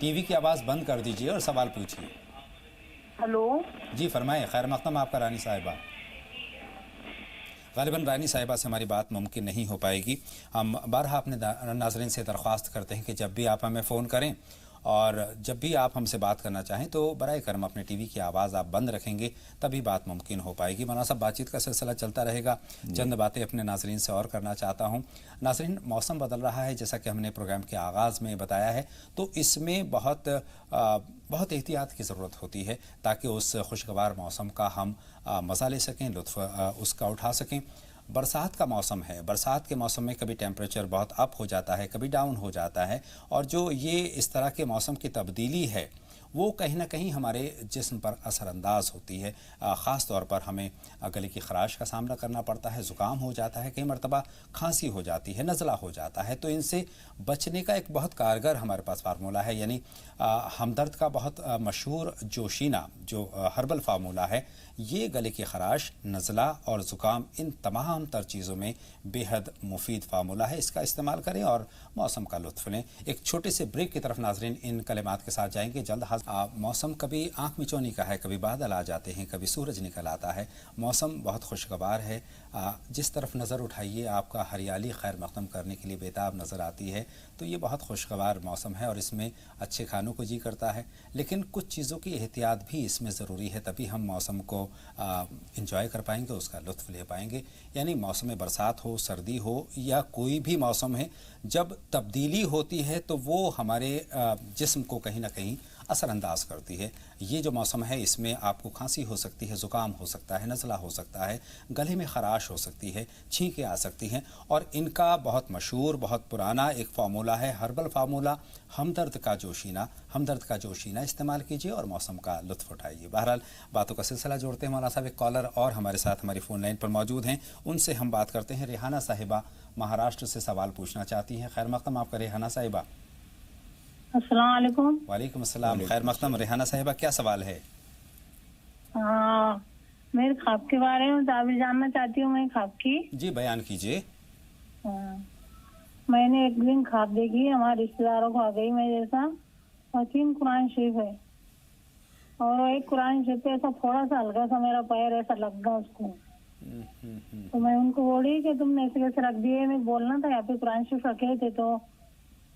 टीवी की आवाज़ बंद कर दीजिए और सवाल पूछिए। हेलो। जी फरमाएं, खैर मक़दम आपका रानी साहिबा। ग़ालिबन रानी साहिबा से हमारी बात मुमकिन नहीं हो पाएगी। हम बारहा अपने नाज़रीन से दरख्वास्त करते हैं कि जब भी आप हमें फ़ोन करें और जब भी आप हमसे बात करना चाहें तो बराए करम अपने टीवी की आवाज़ आप बंद रखेंगे, तभी बात मुमकिन हो पाएगी। मौलाना साहब, बातचीत का सिलसिला चलता रहेगा। चंद बातें अपने नाज़रीन से और करना चाहता हूँ। नाज़रीन, मौसम बदल रहा है, जैसा कि हमने प्रोग्राम के आगाज़ में बताया है, तो इसमें बहुत एहतियात की ज़रूरत होती है ताकि उस खुशगवार मौसम का हम मज़ा ले सकें, लुत्फ़ उसका उठा सकें। बरसात का मौसम है, बरसात के मौसम में कभी टेम्परेचर बहुत अप हो जाता है, कभी डाउन हो जाता है, और जो ये इस तरह के मौसम की तब्दीली है वो कहीं ना कहीं हमारे जिस्म पर असर अंदाज होती है। ख़ास तौर पर हमें गले की खराश का सामना करना पड़ता है, ज़ुकाम हो जाता है, कई मरतबा खांसी हो जाती है, नज़ला हो जाता है। तो इनसे बचने का एक बहुत कारगर हमारे पास फार्मूला है, यानी हमदर्द का बहुत मशहूर जोशीना जो हर्बल फार्मूला है, ये गले की खराश, नज़ला और ज़ुकाम इन तमाम तर चीज़ों में बेहद मुफीद फार्मूला है। इसका इस्तेमाल करें और मौसम का लुत्फ़ लें। एक छोटे से ब्रेक की तरफ नाज़रीन इन कलिमात के साथ जाएंगे। जल्द मौसम कभी आँख मिचौनी का है, कभी बादल आ जाते हैं, कभी सूरज निकल आता है। मौसम बहुत खुशगवार है। जिस तरफ नज़र उठाइए आपका हरियाली खैर मक़दम करने के लिए बेताब नज़र आती है। तो ये बहुत खुशगवार मौसम है और इसमें अच्छे खानों को जी करता है, लेकिन कुछ चीज़ों की एहतियात भी इसमें ज़रूरी है, तभी हम मौसम को इंजॉय कर पाएंगे, उसका लुत्फ़ ले पाएंगे। यानी मौसम बरसात हो, सर्दी हो या कोई भी मौसम है, जब तब्दीली होती है तो वो हमारे जिस्म को कहीं ना कहीं असरअंदाज करती है। ये जो मौसम है इसमें आपको खांसी हो सकती है, ज़ुकाम हो सकता है, नज़ला हो सकता है, गले में खराश हो सकती है, छींकें आ सकती हैं। और इनका बहुत मशहूर, बहुत पुराना एक फार्मूला है, हर्बल फार्मूला, हमदर्द का जोशीना इस्तेमाल कीजिए और मौसम का लुत्फ़ उठाइए। बहरहाल बातों का सिलसिला जोड़ते हैं। मौलाना साहब एक कॉलर और हमारे साथ हमारी फ़ोन लाइन पर मौजूद हैं, उनसे हम बात करते हैं। रेहाना साहिबा महाराष्ट्र से सवाल पूछना चाहती हैं। खैर मक़दम आपका रेहाना साहिबा। अस्सलाम वालेकुम। वालेकुम अस्सलाम। खैर मक़दम रेहाना साहिबा, क्या सवाल है? मेरे ख्वाब के बारे में ताबीर जानना चाहती हूँ मैं ख्वाब की। जी बयान कीजिए। मैंने एक दिन ख्वाब देखी, हमारे रिश्तेदारों को आ गई मैं जैसा, और 3 कुरान शरीफ है और एक कुरान शरीफ पे ऐसा थोड़ा सा हल्का सा मेरा पैर ऐसा लग गया उसको। तो मैं उनको बोली कि तुमने ऐसे कैसे रख दिए, मैं बोलना था यहाँ पे कुरान शरीफ रखे थे तो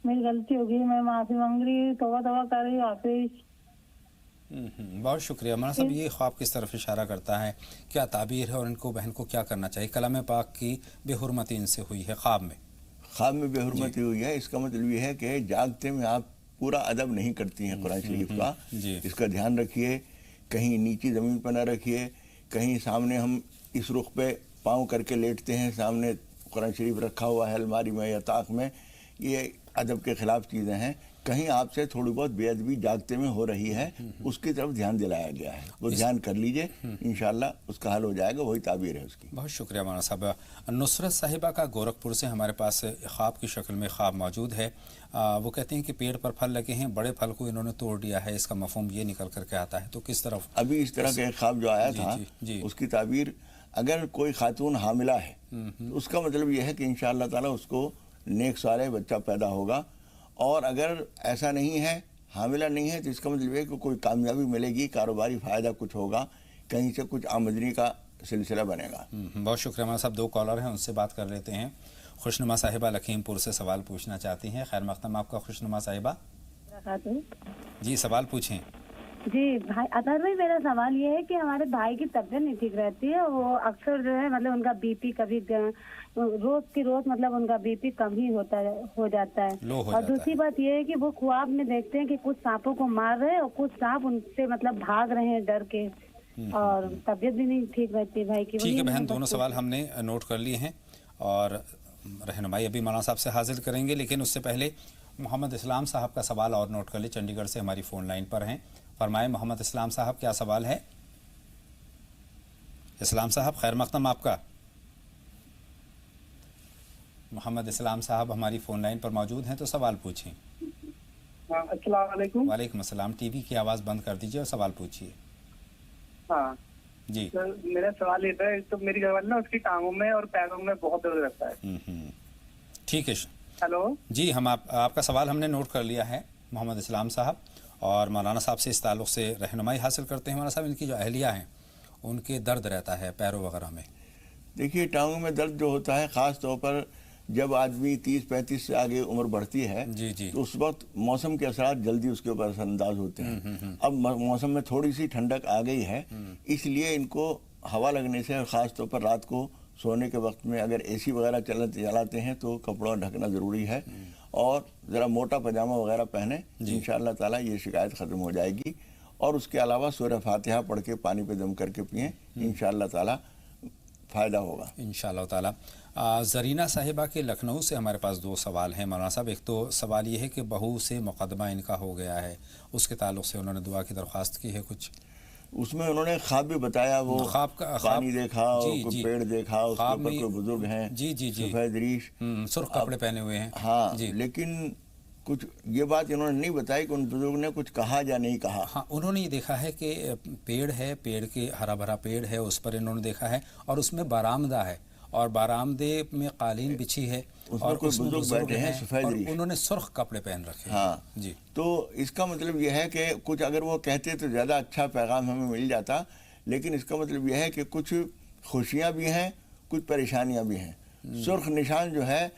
मेरी गलती होगी, मैं माफी मांग रही, तौबा कर रही वापिस। बहुत शुक्रिया। मौलाना साहब ये ख्वाब किस तरफ इशारा करता है, क्या ताबीर है और इनको बहन को क्या करना चाहिए? कलाम पाक की बेहुरमती इनसे हुई है ख्वाब में बेहुरमती हुई है। इसका मतलब ये है कि जागते में आप पूरा अदब नहीं करती हैं कुरान शरीफ का, इसका ध्यान रखिए। कहीं नीची ज़मीन पर न रखिए, कहीं सामने हम इस रुख पे पाँव करके लेटते हैं, सामने कुरान शरीफ रखा हुआ है अलमारी में या ताक में, ये अदब के ख़िलाफ़ चीज़ें हैं। कहीं आपसे थोड़ी बहुत बेअदबी जागते में हो रही है, उसकी तरफ ध्यान दिलाया गया है, वो ध्यान कर लीजिए, इंशाल्लाह उसका हल हो जाएगा, वही ताबीर है उसकी। बहुत शुक्रिया मौलाना साहब। नुसरत साहिबा का गोरखपुर से हमारे पास ख्वाब की शक्ल में ख्वाब मौजूद है। वो कहते हैं कि पेड़ पर फल लगे हैं, बड़े फल को इन्होंने तोड़ दिया है, इसका मफहूम ये निकल करके आता है। तो किस तरफ अभी इस तरह का ख्वाब जो आया था उसकी ताबीर, अगर कोई खातून हामिला है तो उसका मतलब यह है कि इंशाअल्लाह ताला उसको नेक साले बच्चा पैदा होगा, और अगर ऐसा नहीं है, हामिला नहीं है, तो इसका मतलब है कि कोई कामयाबी मिलेगी, कारोबारी फ़ायदा कुछ होगा, कहीं से कुछ आमदनी का सिलसिला बनेगा। बहुत शुक्रिया। हमारे साहब 2 कॉलर हैं, उनसे बात कर लेते हैं। खुशनुमा साहिबा लखीमपुर से सवाल पूछना चाहती हैं। खैर मक़दम आपका खुशनुमा साहिबा। जी सवाल पूछें। जी भाई अतर भाई, मेरा सवाल ये है कि हमारे भाई की तबीयत नहीं ठीक रहती है, वो अक्सर जो है मतलब उनका बीपी कभी रोज मतलब उनका बीपी कम ही हो जाता है। और दूसरी बात ये है कि वो ख्वाब में देखते हैं कि कुछ सांपों को मार रहे हैं और कुछ सांप उनसे मतलब भाग रहे हैं डर के, और तबीयत भी नहीं ठीक रहती भाई की। ठीक है बहन, दोनों सवाल हमने नोट कर लिए हैं और रहनुमाई अभी मौलाना साहब से हासिल करेंगे, लेकिन उससे पहले मोहम्मद इस्लाम साहब का सवाल और नोट कर ले, चंडीगढ़ से हमारी फ़ोन लाइन पर हैं। फरमाएं मोहम्मद इस्लाम साहब, क्या सवाल है? इस्लाम साहब खैर मक़दम आपका। मोहम्मद इस्लाम साहब हमारी फ़ोन लाइन पर मौजूद हैं, तो सवाल पूछें। अस्सलाम वालेकुम। वालेकुम अस्सलाम। टीवी की आवाज़ बंद कर दीजिए और सवाल पूछिए। हाँ जी तो मेरा सवाल ये था, तो मेरी घरवाली ना उसकी टांगों में और पैरों में बहुत दर्द रहता है। ठीक है। हेलो जी, हम आपका सवाल हमने नोट कर लिया है मोहम्मद इस्लाम साहब, और मौलाना साहब से इस ताल्लुक़ से रहनुमाई हासिल करते हैं। मौलाना साहब, इनकी जो अहलिया हैं उनके दर्द रहता है पैरों वगैरह में। देखिए, टांगों में दर्द जो होता है ख़ास तौर पर जब आदमी 30-35 से आगे उम्र बढ़ती है जी। तो उस वक्त मौसम के असरात जल्दी उसके ऊपर असरअंदाज होते हैं। अब मौसम में थोड़ी सी ठंडक आ गई है, इसलिए इनको हवा लगने से, ख़ास तौर पर रात को सोने के वक्त में अगर एसी वगैरह चलाते हैं तो कपड़ा ढकना ज़रूरी है, और ज़रा मोटा पजामा वगैरह पहने, इंशाअल्लाह ताला ये शिकायत ख़त्म हो जाएगी। और उसके अलावा सूरह फातिहा पढ़ के पानी पे दम करके पिएँ, इंशाअल्लाह ताला फ़ायदा होगा इंशाअल्लाह ताला। ज़रीना साहिबा के लखनऊ से हमारे पास 2 सवाल हैं मौलाना साहब। एक तो सवाल ये है कि बहू से मुकदमा इनका हो गया है, उसके ताल्लुक़ से उन्होंने दुआ की दरख्वास्त की है कुछ। उसमें उन्होंने ख्वाब भी बताया, वो पानी देखा और कोई पेड़ देखा, उसके ऊपर कोई बुजुर्ग हैं, जी जी जी, सफ़ेद रीश, सुर्ख कपड़े पहने हुए हैं। हाँ जी। लेकिन कुछ ये बात इन्होंने नहीं बताई कि उन बुजुर्ग ने कुछ कहा या नहीं कहा। हाँ, उन्होंने ये देखा है कि पेड़ है, पेड़ के हरा भरा पेड़ है, उस पर इन्होंने देखा है और उसमें बारामदा है और बारामदे में कालीन बिछी है और कोई बुजुर्ग बैठे हैं सफ़ेद रीश, उन्होंने सुर्ख कपड़े पहन रखे हैं। हाँ जी। तो इसका मतलब यह है कि कुछ अगर वो कहते तो ज़्यादा अच्छा पैगाम हमें मिल जाता, लेकिन इसका मतलब यह है कि कुछ खुशियाँ भी हैं, कुछ परेशानियाँ भी हैं। सुर्ख निशान जो है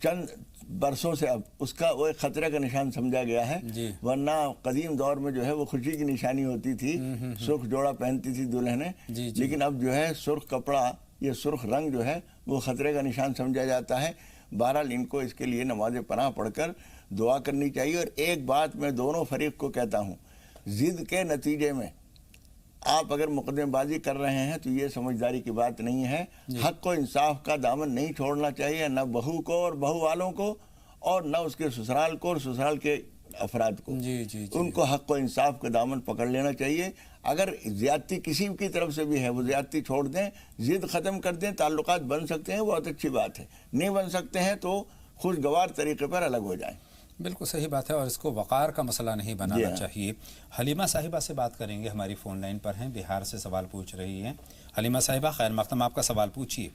चंद बरसों से अब उसका वो एक खतरे का निशान समझा गया है, वरना कदीम दौर में जो है वो खुशी की निशानी होती थी, सुर्ख जोड़ा पहनती थी दुल्हनें, लेकिन अब जो है सुर्ख कपड़ा, ये सुर्ख रंग जो है वो खतरे का निशान समझा जाता है। बहरहाल इनको इसके लिए नमाज पनाह पढ़कर दुआ करनी चाहिए। और एक बात मैं दोनों फरीक को कहता हूँ, ज़िद के नतीजे में आप अगर मुकदमेबाजी कर रहे हैं तो ये समझदारी की बात नहीं है। हक को इंसाफ का दामन नहीं छोड़ना चाहिए, न बहू को और बहू वालों को, और न उसके ससुराल को और ससुराल के अफराद को। उनको हक को इंसाफ का दामन पकड़ लेना चाहिए। अगर ज़्यादती किसी की तरफ से भी है वो ज़्यादती छोड़ दें, ज़िद ख़त्म कर दें, ताल्लुकात बन सकते हैं, बहुत अच्छी बात है। नहीं बन सकते हैं तो खुशगवार तरीके पर अलग हो जाएं। बिल्कुल सही बात है और इसको वक़ार का मसला नहीं बनाना चाहिए। हलीमा साहिबा से बात करेंगे, हमारी फ़ोन लाइन पर हैं, बिहार से सवाल पूछ रही हैं। हलीमा साहिबा खैर मक़दम, आपका सवाल पूछिए।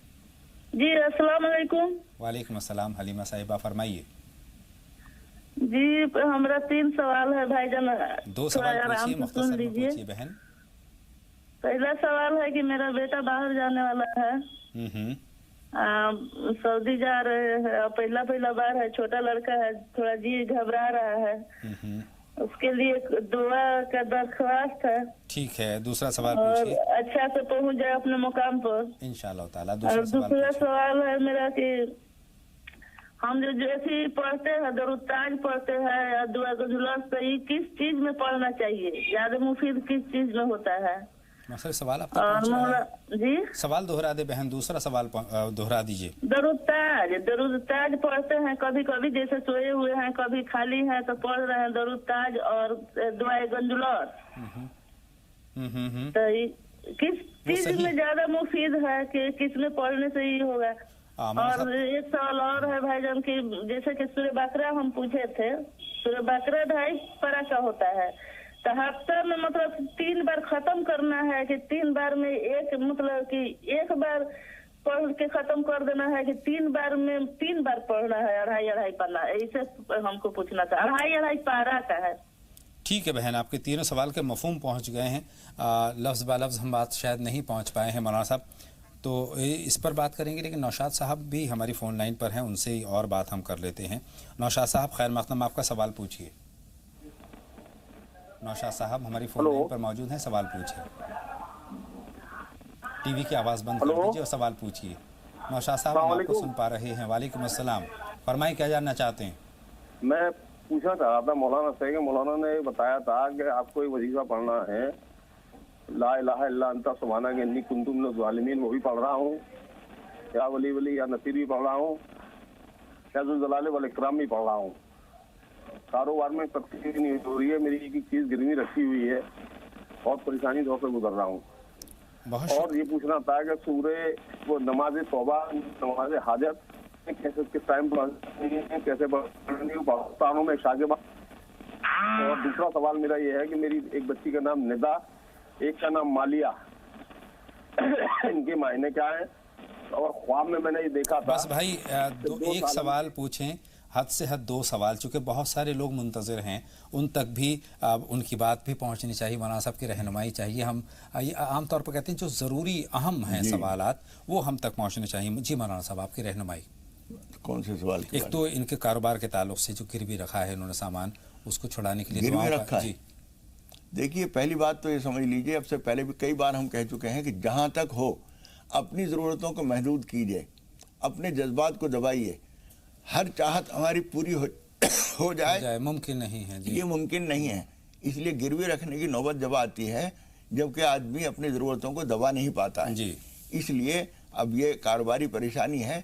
जी अस्सलाम वालेकुम। वालेकुम अस्सलाम। हलीमा साहिबा फरमाइए। जी हमारा 3 सवाल है भाईजान, 2 सवाल पूछिए, मुख्तसर में पूछिए बहन। पहला सवाल है कि मेरा बेटा बाहर जाने वाला है, सऊदी जा रहे हैं, पहला बार है, छोटा लड़का है, थोड़ा जी घबरा रहा है, उसके लिए दुआ का दरख्वास्त है। ठीक है, दूसरा सवाल पूछिए। अच्छा से पहुंच जाए अपने मुकाम पर इंशाअल्लाह ताला। दूसरा सवाल है मेरा कि हम जो जैसे पढ़ते हैं, दरुताज पढ़ते हैं या दुआ गजुलस, तो ये किस चीज में पढ़ना चाहिए, ज्यादा मुफीद किस चीज में होता है? सवाल जी सवाल दोहरा दे बहन, दूसरा सवाल दोहरा दीजिए। दरुताज पढ़ते हैं कभी कभी, जैसे सोए हुए हैं, कभी खाली हैं तो पढ़ रहे हैं दरुताज और दुआए गंजुलस। तो किस चीज में ज्यादा मुफीद है कि किस में पढ़ने से ही होगा? और एक सवाल और है भाईजान की, जैसे कि सूरह बकरा हम पूछे थे, सूरह बकरा 2.5 पारा का होता है, तो हफ्ता में मतलब 3 बार खत्म करना है कि 3 बार में एक, मतलब कि एक बार पढ़ के खत्म कर देना है कि 3 बार में 3 बार पढ़ना है, 2.5 पन्ना, ऐसे हमको पूछना था। 2.5 पारा का है। ठीक है बहन, आपके तीनों सवाल के मफहूम पहुंच गए हैं। लफ्ज़ बा लफ्ज़ हम बात शायद नहीं पहुंच पाए हैं मौलाना साहब, तो इस पर बात करेंगे, लेकिन नौशाद साहब भी हमारी फ़ोन लाइन पर हैं, उनसे ही और बात हम कर लेते हैं। नौशाद साहब खैर मक़दम, आपका सवाल पूछिए। नौशाद साहब हमारी फ़ोन लाइन पर मौजूद हैं, सवाल पूछिए। टीवी की आवाज़ बंद कर दीजिए और सवाल पूछिए। नौशाद साहब हम आपको सुन पा रहे हैं। वालेकुम अस्सलाम, फरमाइए क्या जानना चाहते हैं? मैं पूछना चाह रहा था मौलाना से कि मौलाना ने बताया था कि आपको एक वजीफा पढ़ना है, ला इलाहा इल्ला अंता सुब्हानक इन्नी कुन्तु मिनज़ ज़ालिमीन, वो भी पढ़ रहा हूँ, या वली वली या नसीर भी पढ़ रहा हूँ, या ज़ुल जलाल वल इकराम भी पढ़ रहा हूँ। कारोबार में तकसीर नहीं हो रही है, मेरी एक चीज़ गिरवी रखी हुई है और परेशानी दौर से गुजर रहा हूँ। और ये पूछना था कि सूरह वो नमाज तौबा, नमाज हाजत कैसे, किस टाइम पढ़नी है, कैसे पढ़नी है, पाकिस्तानों में इशा के बाद। और दूसरा सवाल मेरा ये है कि मेरी एक बच्ची का नाम निदा, एक का नाम मालिया, इनके मायने क्या है? और ख्वाब में मैंने ये देखा था। बस भाई एक सवाल पूछें, हद से हद 2 सवाल, चूँकि बहुत सारे लोग मुंतज़िर हैं, उन तक भी उनकी बात भी पहुंचनी चाहिए, मौलाना साहब की रहनुमाई चाहिए। हम आम तौर पर कहते हैं जो ज़रूरी अहम हैं सवालात वो हम तक पहुंचने चाहिए। जी मौलाना साहब आपकी रहनुमाई। कौन से सवाल? एक तो इनके कारोबार के ताल्लुक से जो गिरवी रखा है इन्होंने सामान, उसको छुड़ाने के लिए गिरवी रखा है। देखिए पहली बात तो ये समझ लीजिए, अब से पहले भी कई बार हम कह चुके हैं कि जहाँ तक हो अपनी ज़रूरतों को महदूद कीजिए, अपने जज्बात को दबाइए। हर चाहत हमारी पूरी हो जाए मुमकिन नहीं है जी। ये मुमकिन नहीं है, इसलिए गिरवी रखने की नौबत जब आती है जबकि आदमी अपनी ज़रूरतों को दबा नहीं पाता है जी। इसलिए اب یہ کاروباری پریشانی ہے۔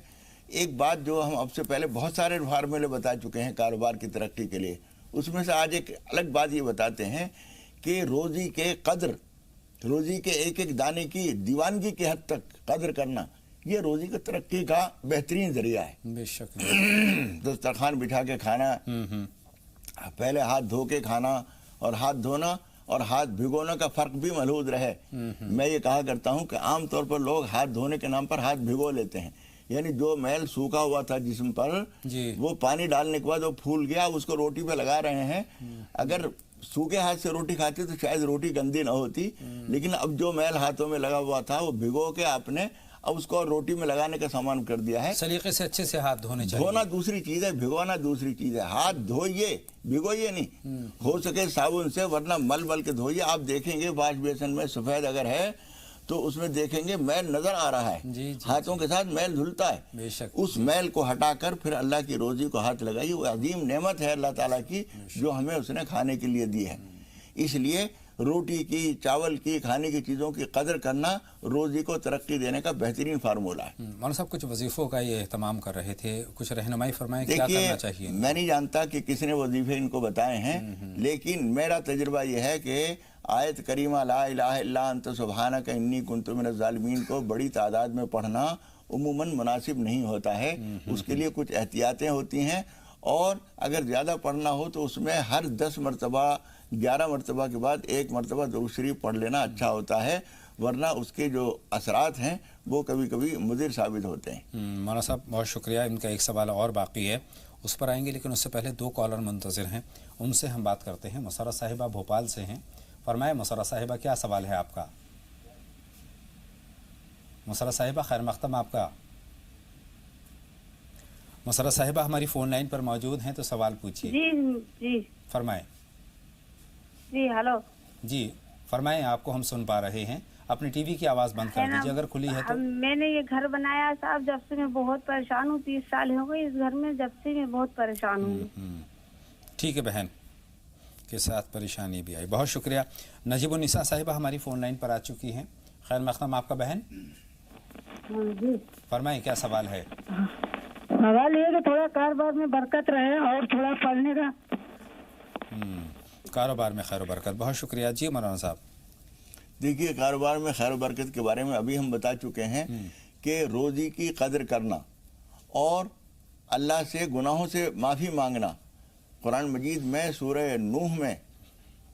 ایک بات جو ہم اب سے پہلے بہت سارے فارمولے بتا چکے ہیں کاروبار کی ترقی کے لیے، اس میں سے آج ایک الگ بات یہ بتاتے ہیں کہ روزی کے قدر، روزی کے ایک ایک دانے کی دیوانگی کے حد تک قدر کرنا، یہ روزی کی ترقی کا بہترین ذریعہ ہے۔ بے شک دسترخوان بٹھا کے کھانا، پہلے ہاتھ دھو کے کھانا، اور ہاتھ دھونا اور ہاتھ بھگونا کا فرق بھی ملحوظ رہے۔ میں یہ کہا کرتا ہوں کہ عام طور پر لوگ ہاتھ دھونے کے نام پر ہاتھ بھگو لیتے ہیں، یعنی جو میل سوکھا ہوا تھا جسم پر وہ پانی ڈالنے کے بعد وہ پھول گیا، اس کو روٹی پہ لگا رہے ہیں۔ اگر سوکھے ہاتھ سے روٹی کھاتے تو شاید روٹی گندی نہ ہوتی، لیکن اب جو میل ہاتھوں میں لگا ہوا تھا وہ بھگو کے آپ نے اب اس کو روٹی میں لگانے کا سامان کر دیا ہے۔ سلیقے سے اچھے سے ہاتھ دھونے چاہیے۔ دھونا دوسری چیز ہے، بھگونا دوسری چیز ہے۔ ہاتھ دھوئیے، بھگوئیے نہیں، ہو سکے صابن سے، ورنہ مل مل کے دھوئیے۔ آپ دیکھیں گے واش بیسن میں سفید اگر ہے تو اس میں دیکھیں گے میل نظر آ رہا ہے، ہاتھوں کے ساتھ میل دھلتا ہے۔ اس میل کو ہٹا کر پھر اللہ کی روزی کو ہاتھ لگائیے، وہ عظیم نعمت ہے اللہ تعالیٰ کی جو ہمیں اس نے کھانے کے لیے دی ہے۔ اس لیے روٹی کی، چاول کی، کھانے کی چیزوں کی قدر کرنا روزی کو ترقی دینے کا بہترین فارمولہ ہے۔ مولانا صاحب کچھ وظیفوں کا یہ اہتمام کر رہے تھے، کچھ رہنمائی فرمائیں کیا کرنا چاہیے؟ میں نہیں جانتا کہ کس نے وظیفے ان کو بتائے ہیں، لیکن میرا تجربہ یہ ہے کہ آیت کریمہ لا الہ الا انت سبحانک انی کنت من الظالمین کو بڑی تعداد میں پڑھنا عموماً مناسب نہیں ہوتا ہے، اس کے لیے کچھ احتیاطیں ہوتی ہیں، اور اگر زیادہ پڑھنا ہو تو اس میں ہر 10 مرتبہ 11 مرتبہ کے بعد 1 مرتبہ درود شریف پڑھ لینا اچھا ہوتا ہے، ورنہ اس کے جو اثرات ہیں وہ کبھی کبھی مضر ثابت ہوتے ہیں۔ مولانا صاحب بہت شکریہ، ان کا ایک سوال اور باقی ہے، اس پر آئیں گے، لیکن اس سے پہلے 2 کالر منتظر ہیں، ان سے ہم بات کرتے ہیں۔ مسرت صاحبہ بھوپال سے ہیں، فرمائے مسرت صاحبہ کیا سوال ہے آپ کا؟ مسرت صاحبہ خیر مقدم آپ کا۔ مسرت صاحبہ ہماری فون لائن پر موجود ہیں تو سوال پوچھیے۔ جی فرمائیں۔ جی ہلو جی فرمائیں، آپ کو ہم سن پا رہے ہیں، اپنی ٹی وی کی آواز بند کر دیجیے اگر کھلی ہے تو۔ میں نے یہ گھر بنایا صاحب، جب سے میں بہت پریشان ہوں، 30 سال ہو گئے اس گھر میں، جب سے میں بہت پریشان ہوں۔ ٹھیک ہے بہن، کے ساتھ پریشانی بھی آئی، بہت شکریہ۔ نجیب النساء صاحبہ ہماری فون لائن پر آ چکی ہیں، خیر مقدم آپ کا بہن، جی فرمائیں کیا سوال ہے؟ سوال یہ کہ تھوڑا کاروبار میں برکت رہے اور تھوڑا پڑھنے کا۔ کاروبار میں خیر و برکت، بہت شکریہ۔ جی مولانا صاحب دیکھیے، کاروبار میں خیر و برکت کے بارے میں ابھی ہم بتا چکے ہیں کہ روزی کی قدر کرنا اور اللہ سے گناہوں سے معافی مانگنا۔ قرآن مجید میں سورہ نوح میں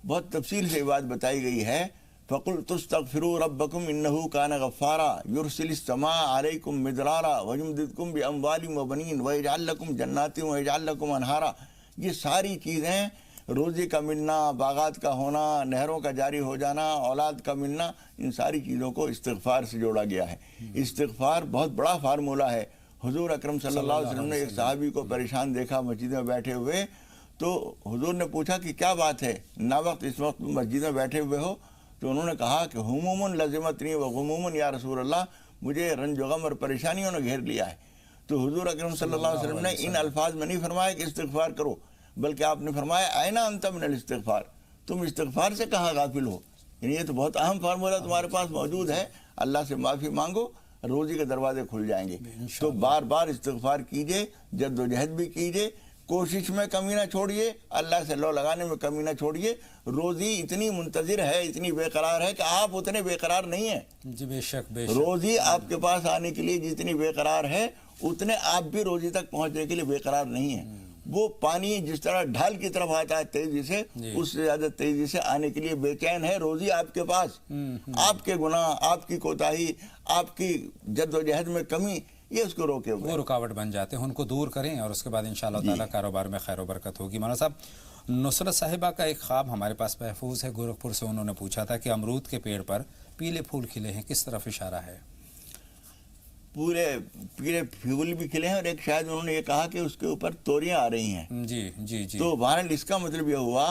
بہت تفصیل سے یہ بات بتائی گئی ہے، فَقُلْتُ اسْتَغْفِرُوا رَبَّكُمْ إِنَّهُ كَانَ غَفَّارًا يُرْسِلِ السَّمَاءَ عَلَيْكُمْ مِدْرَارًا وَيُمْدِدْكُمْ بِأَمْوَالٍ وَبَنِينَ وَيَجْعَلْ لَكُمْ جَنَّاتٍ وَيَجْعَلْ لَكُمْ أَنْهَارًا۔ یہ ساری چیزیں، روزی کا ملنا، باغات کا ہونا، نہروں کا جاری ہو جانا، اولاد کا ملنا، ان ساری چیزوں کو استغفار سے جوڑا گیا ہے۔ استغفار بہت بڑا فارمولہ ہے۔ حضور اکرم صلی اللہ علیہ وسلم نے ایک صحابی کو پریشان دیکھا مسجد میں بیٹھے ہوئے، تو حضور نے پوچھا کہ کیا بات ہے، نا وقت اس وقت مسجد میں بیٹھے ہوئے ہو؟ تو انہوں نے کہا کہ ہمومن لازمتنی و غمومن یا رسول اللہ، مجھے رنج و غم اور پریشانیوں نے گھیر لیا ہے۔ تو حضور اکرم صلی اللہ علیہ وسلم نے ان الفاظ میں نہیں فرمایا کہ استغفار کرو، بلکہ آپ نے فرمایا اینہ انت من الاستغفار، تم استغفار سے کہاں غافل ہو؟ یعنی یہ تو بہت اہم فارمولہ تمہارے پاس موجود ہے، اللہ سے معافی مانگو، روزی کے دروازے کھل جائیں گے۔ تو بار بار استغفار کیجئے، جد و جہد بھی کیجئے، کوشش میں کمی نہ چھوڑیے، اللہ سے لو لگانے میں کمی نہ چھوڑیے۔ روزی اتنی منتظر ہے، اتنی بے قرار ہے کہ آپ اتنے بے قرار نہیں ہیں۔ جی بے شک بے شک، روزی آپ کے پاس آنے کے لیے جتنی بے قرار ہے، اتنے آپ بھی روزی تک پہنچنے کے لیے بے قرار نہیں ہیں۔ وہ پانی جس طرح ڈھال کی طرف آتا ہے تیزی سے، اس سے زیادہ تیزی سے آنے کے لیے بے چین ہے روزی آپ کے پاس۔ آپ کے گناہ، آپ کی کوتاہی، آپ کی جد و جہد میں کمی، یہ اس کو روکے ہوئے، وہ رکاوٹ بن جاتے ہیں، ان کو دور کریں اور اس کے بعد انشاءاللہ تعالیٰ کاروبار میں خیر و برکت ہوگی۔ مولانا صاحب نصرت صاحبہ کا ایک خواب ہمارے پاس محفوظ ہے، گورکھپور سے انہوں نے پوچھا تھا کہ امرود کے پیڑ پر پیلے پھول کھلے ہیں، کس طرف اشارہ ہے؟ پورے پیلے پھول بھی کھلے ہیں، اور ایک شاید انہوں نے یہ کہا کہ اس کے اوپر توریاں آ رہی ہیں۔ جی جی جی، تو بہرحال اس کا مطلب یہ ہوا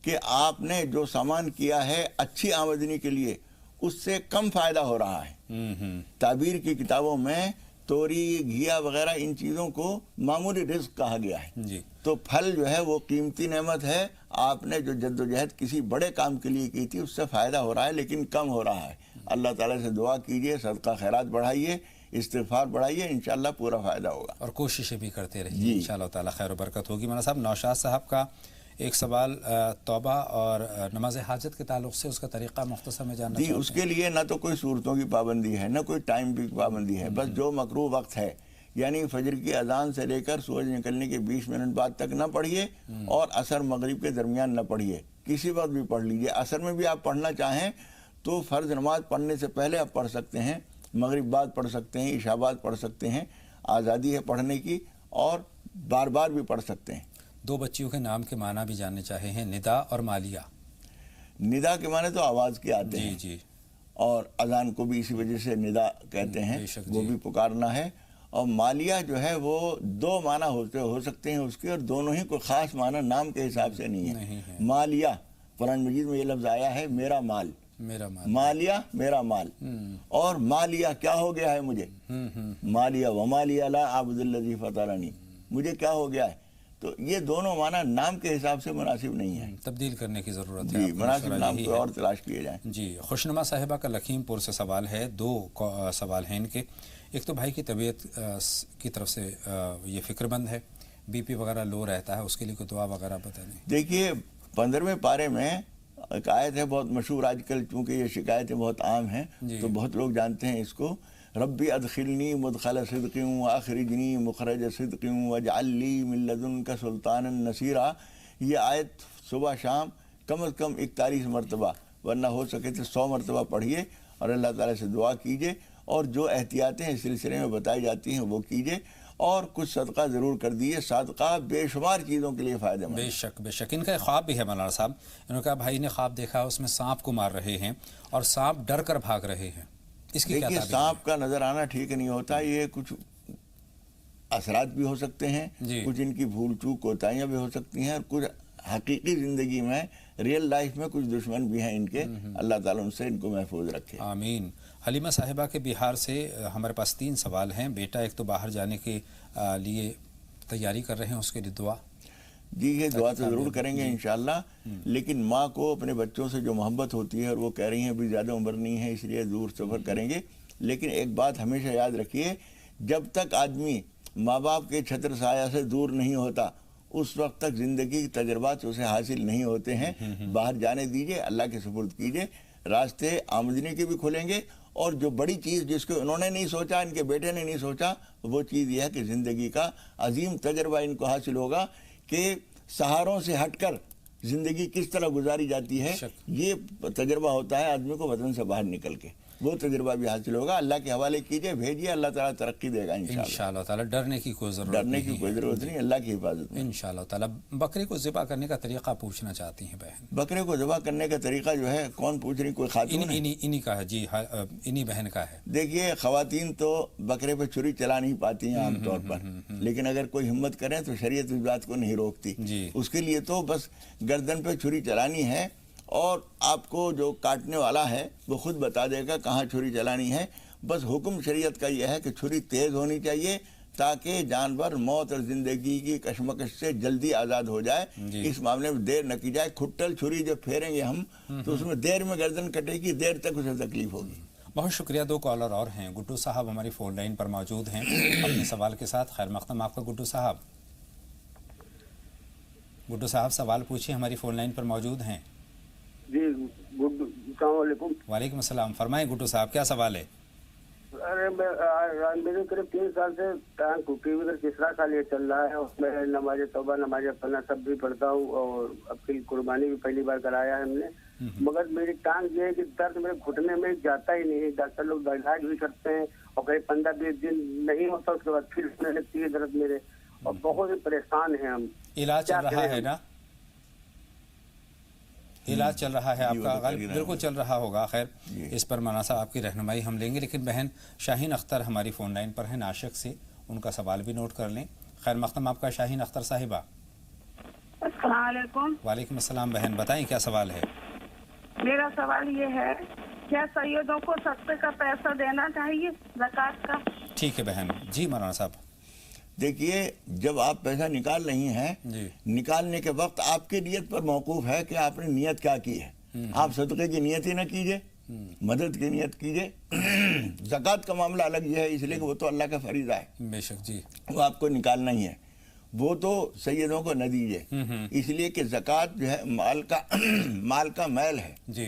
کہ آپ نے جو سامان کیا ہے اچھی آمدنی کے لیے، اس سے کم فائدہ ہو رہا ہے۔ تعبیر کی کتابوں میں توری، گھیا وغیرہ ان چیزوں کو معمولی رزق کہا گیا ہے۔ جی، تو پھل جو ہے وہ قیمتی نعمت ہے، آپ نے جو جد و جہد کسی بڑے کام کے لیے کی تھی اس سے فائدہ ہو رہا ہے، لیکن کم ہو رہا ہے۔ اللہ تعالیٰ سے دعا کیجئے، صدقہ خیرات بڑھائیے، استغفار بڑھائیے، انشاءاللہ پورا فائدہ ہوگا، اور کوششیں بھی کرتے رہیے، انشاءاللہ تعالی خیر و برکت ہوگی۔ مولانا صاحب، نوشاد صاحب کا ایک سوال توبہ اور نماز حاجت کے تعلق سے، اس کا طریقہ مختصر میں جاننا چاہتے ہیں۔ اس کے لیے نہ تو کوئی صورتوں کی پابندی ہے، نہ کوئی ٹائم کی پابندی ہے، بس جو مکروہ وقت ہے، یعنی فجر کی اذان سے لے کر سورج نکلنے کے 20 منٹ بعد تک نہ پڑھیے، اور عصر مغرب کے درمیان نہ پڑھیے، کسی وقت بھی پڑھ لیجئے۔ عصر میں بھی آپ پڑھنا چاہیں تو فرض نماز پڑھنے سے پہلے آپ پڑھ سکتے ہیں، مغرب بعد پڑھ سکتے ہیں، عشاء بعد پڑھ سکتے ہیں، آزادی ہے پڑھنے کی، اور بار بار بھی پڑھ سکتے ہیں۔ 2 بچیوں کے نام کے معنی بھی جاننے چاہے ہیں، ندا اور مالیہ۔ ندا کے معنی تو آواز کے آتے ہیں، جی، اور اذان کو بھی اسی وجہ سے ندا کہتے ہیں، وہ بھی پکارنا ہے۔ اور مالیہ جو ہے وہ 2 معنی ہو سکتے ہیں اس کے، اور دونوں ہی کوئی خاص معنی نام کے حساب سے نہیں ہے۔ مالیہ، قرآن مجید میں یہ لفظ آیا ہے، میرا مال، مالیہ میرا مال، اور مالیہ کیا ہو گیا ہے مجھے، مالیہ ومالیہ لا عبد الذی فطرنی، مجھے کیا ہو گیا ہے۔ تو یہ دونوں معنی نام کے حساب سے مناسب نہیں ہے، تبدیل کرنے کی ضرورت ہے، جی مناسب نام کو اور تلاش کیے جائیں۔ جی، خوشنما صاحبہ کا لکھیم پور سے سوال ہے، 2 سوال ہیں ان کے۔ ایک تو بھائی کی طبیعت کی طرف سے یہ فکر مند ہے، بی پی وغیرہ لو رہتا ہے، اس کے لیے کوئی دعا وغیرہ بتائیں۔ دیکھیے 15ویں پارے میں ایک آیت ہے بہت مشہور، آج کل چونکہ یہ شکایتیں بہت عام ہیں تو بہت لوگ جانتے ہیں اس کو، ربی ادخلنی مدخل صدق واخرجنی مخرج صدق واجعل لی من لدنک سلطانا نصیرا۔ یہ آیت صبح شام کم از کم 41 مرتبہ، ورنہ ہو سکے تو 100 مرتبہ پڑھیے، اور اللہ تعالیٰ سے دعا کیجیے، اور جو احتیاطیں اس سلسلے میں بتائی جاتی ہیں وہ کیجیے، اور کچھ صدقہ ضرور کر دیئے۔ صدقہ بے شمار چیزوں کے لیے فائدہ مند ہے۔ بے شک ان کا ایک خواب بھی ہے مولانا صاحب، انہوں نے کہا بھائی نے خواب دیکھا، اس میں سانپ کو مار رہے ہیں اور سانپ ڈر کر بھاگ رہے ہیں، اس کی کیا تعبیر ہے؟ سانپ کا نظر آنا ٹھیک نہیں ہوتا، یہ کچھ اثرات بھی ہو سکتے ہیں، کچھ ان کی بھول چوک کوتاہیاں بھی ہو سکتی ہیں، اور کچھ حقیقی زندگی میں ریئل لائف میں کچھ دشمن بھی ہیں ان کے، اللہ تعالیٰ ان سے ان کو محفوظ رکھے، آمین۔ حلیمہ صاحبہ کے بہار سے ہمارے پاس 3 سوال ہیں۔ بیٹا ایک تو باہر جانے کے لیے تیاری کر رہے ہیں، اس کے لیے دعا۔ جی یہ دعا تو ضرور کریں گے انشاءاللہ، لیکن ماں کو اپنے بچوں سے جو محبت ہوتی ہے، اور وہ کہہ رہی ہیں ابھی زیادہ عمر نہیں ہے اس لیے دور سفر کریں گے، لیکن ایک بات ہمیشہ یاد رکھیے، جب تک آدمی ماں باپ کے چھتر سایہ سے دور نہیں ہوتا اس وقت تک زندگی کے تجربات اسے حاصل نہیں ہوتے ہیں۔ باہر جانے دیجئے، اللہ کے سپرد کیجئے، راستے آمدنی کے بھی کھلیں گے، اور جو بڑی چیز جس کو انہوں نے نہیں سوچا، ان کے بیٹے نے نہیں سوچا، وہ چیز یہ ہے کہ زندگی کا عظیم تجربہ ان کو حاصل ہوگا کہ سہاروں سے ہٹ کر زندگی کس طرح گزاری جاتی ہے۔ یہ تجربہ ہوتا ہے آدمی کو وطن سے باہر نکل کے، وہ تجربہ بھی حاصل ہوگا۔ اللہ کے حوالے کیجئے، بھیجئے، اللہ تعالیٰ ترقی دے گا انشاءاللہ تعالیٰ۔ ڈرنے کی کوئی ضرورت نہیں، اللہ کی حفاظت میں انشاءاللہ تعالیٰ۔ بکرے کو ذبح کرنے کا طریقہ پوچھنا چاہتی ہیں بہن۔ بکرے کو ذبح کرنے کا طریقہ جو ہے کون پوچھ رہی، کوئی خاتون ہے؟ انہی کا ہے جی، انہی بہن کا ہے۔ دیکھیے خواتین تو بکرے پہ چھری چلا نہیں پاتی ہیں عام طور پر، لیکن اگر کوئی ہمت کرے تو شریعت اس بات کو نہیں روکتی۔ اس کے لیے تو بس گردن پہ چھری چلانی ہے، اور آپ کو جو کاٹنے والا ہے وہ خود بتا دے گا کہاں چھری چلانی ہے۔ بس حکم شریعت کا یہ ہے کہ چھری تیز ہونی چاہیے تاکہ جانور موت اور زندگی کی کشمکش سے جلدی آزاد ہو جائے۔ اس معاملے میں دیر نہ کی جائے۔ کھٹل چھری جب پھیریں گے ہم تو اس میں دیر میں گردن کٹے گی، دیر تک اسے تکلیف ہوگی۔ بہت شکریہ۔ 2 کالر اور ہیں۔ گڈو صاحب ہماری فون لائن پر موجود ہیں اپنے سوال کے ساتھ۔ خیر مقدم آپ کا گڈو صاحب۔ گڈو صاحب سوال پوچھیں، ہماری فون لائن پر موجود ہیں۔ جی السلام علیکم۔ وعلیکم السلام، فرمائیں گڈو صاحب کیا سوال ہے؟ ارے میرے قریب 3 سال سے ٹانگ ٹوٹی ہوئی، تیسرا سال یہ چل رہا ہے، اس میں نماز توبہ نماز پڑھنا سب بھی پڑھتا ہوں، اور اب کی قربانی بھی پہلی بار کرایا ہے ہم نے، مگر میری ٹانگ یہ ہے کہ درد میرے گھٹنے میں جاتا ہی نہیں ہے۔ ڈاکٹر لوگ علاج بھی کرتے ہیں، اور کہیں 15-20 دن نہیں ہوتا، اس کے بعد پھر ہونے لگتی ہے درد میرے، اور بہت ہی پریشان ہیں ہم۔ علاج چل رہا ہے نا؟ علاج چل رہا ہے آپ کا؟ بالکل چل رہا ہوگا۔ خیر اس پر مولانا صاحب آپ کی رہنمائی ہم لیں گے، لیکن بہن شاہین اختر ہماری فون لائن پر ہیں ناشک سے، ان کا سوال بھی نوٹ کر لیں۔ خیر مقدم آپ کا شاہین اختر صاحبہ۔ السلام علیکم۔ وعلیکم السلام بہن، بتائیں کیا سوال ہے؟ میرا سوال یہ ہے، کیا سیدوں کو صدقے کا پیسہ دینا چاہیے زکوٰۃ کا؟ ٹھیک ہے بہن۔ جی مولانا صاحب۔ دیکھیے جب آپ پیسہ نکال رہی ہیں، نکالنے کے وقت آپ کی نیت پر موقوف ہے کہ آپ نے نیت کیا کی ہے۔ آپ صدقے کی نیت ہی نہ کیجئے मदद की नियत कीजिए। ज़कात का मामला अलग ये है, इसलिए कि वो तो अल्लाह का फरीज़ा है, बेशक जी, वो आपको निकालना ही है, वो तो सैयदों को न दीजिए, इसलिए कि ज़कात जो है माल का मैल है जी,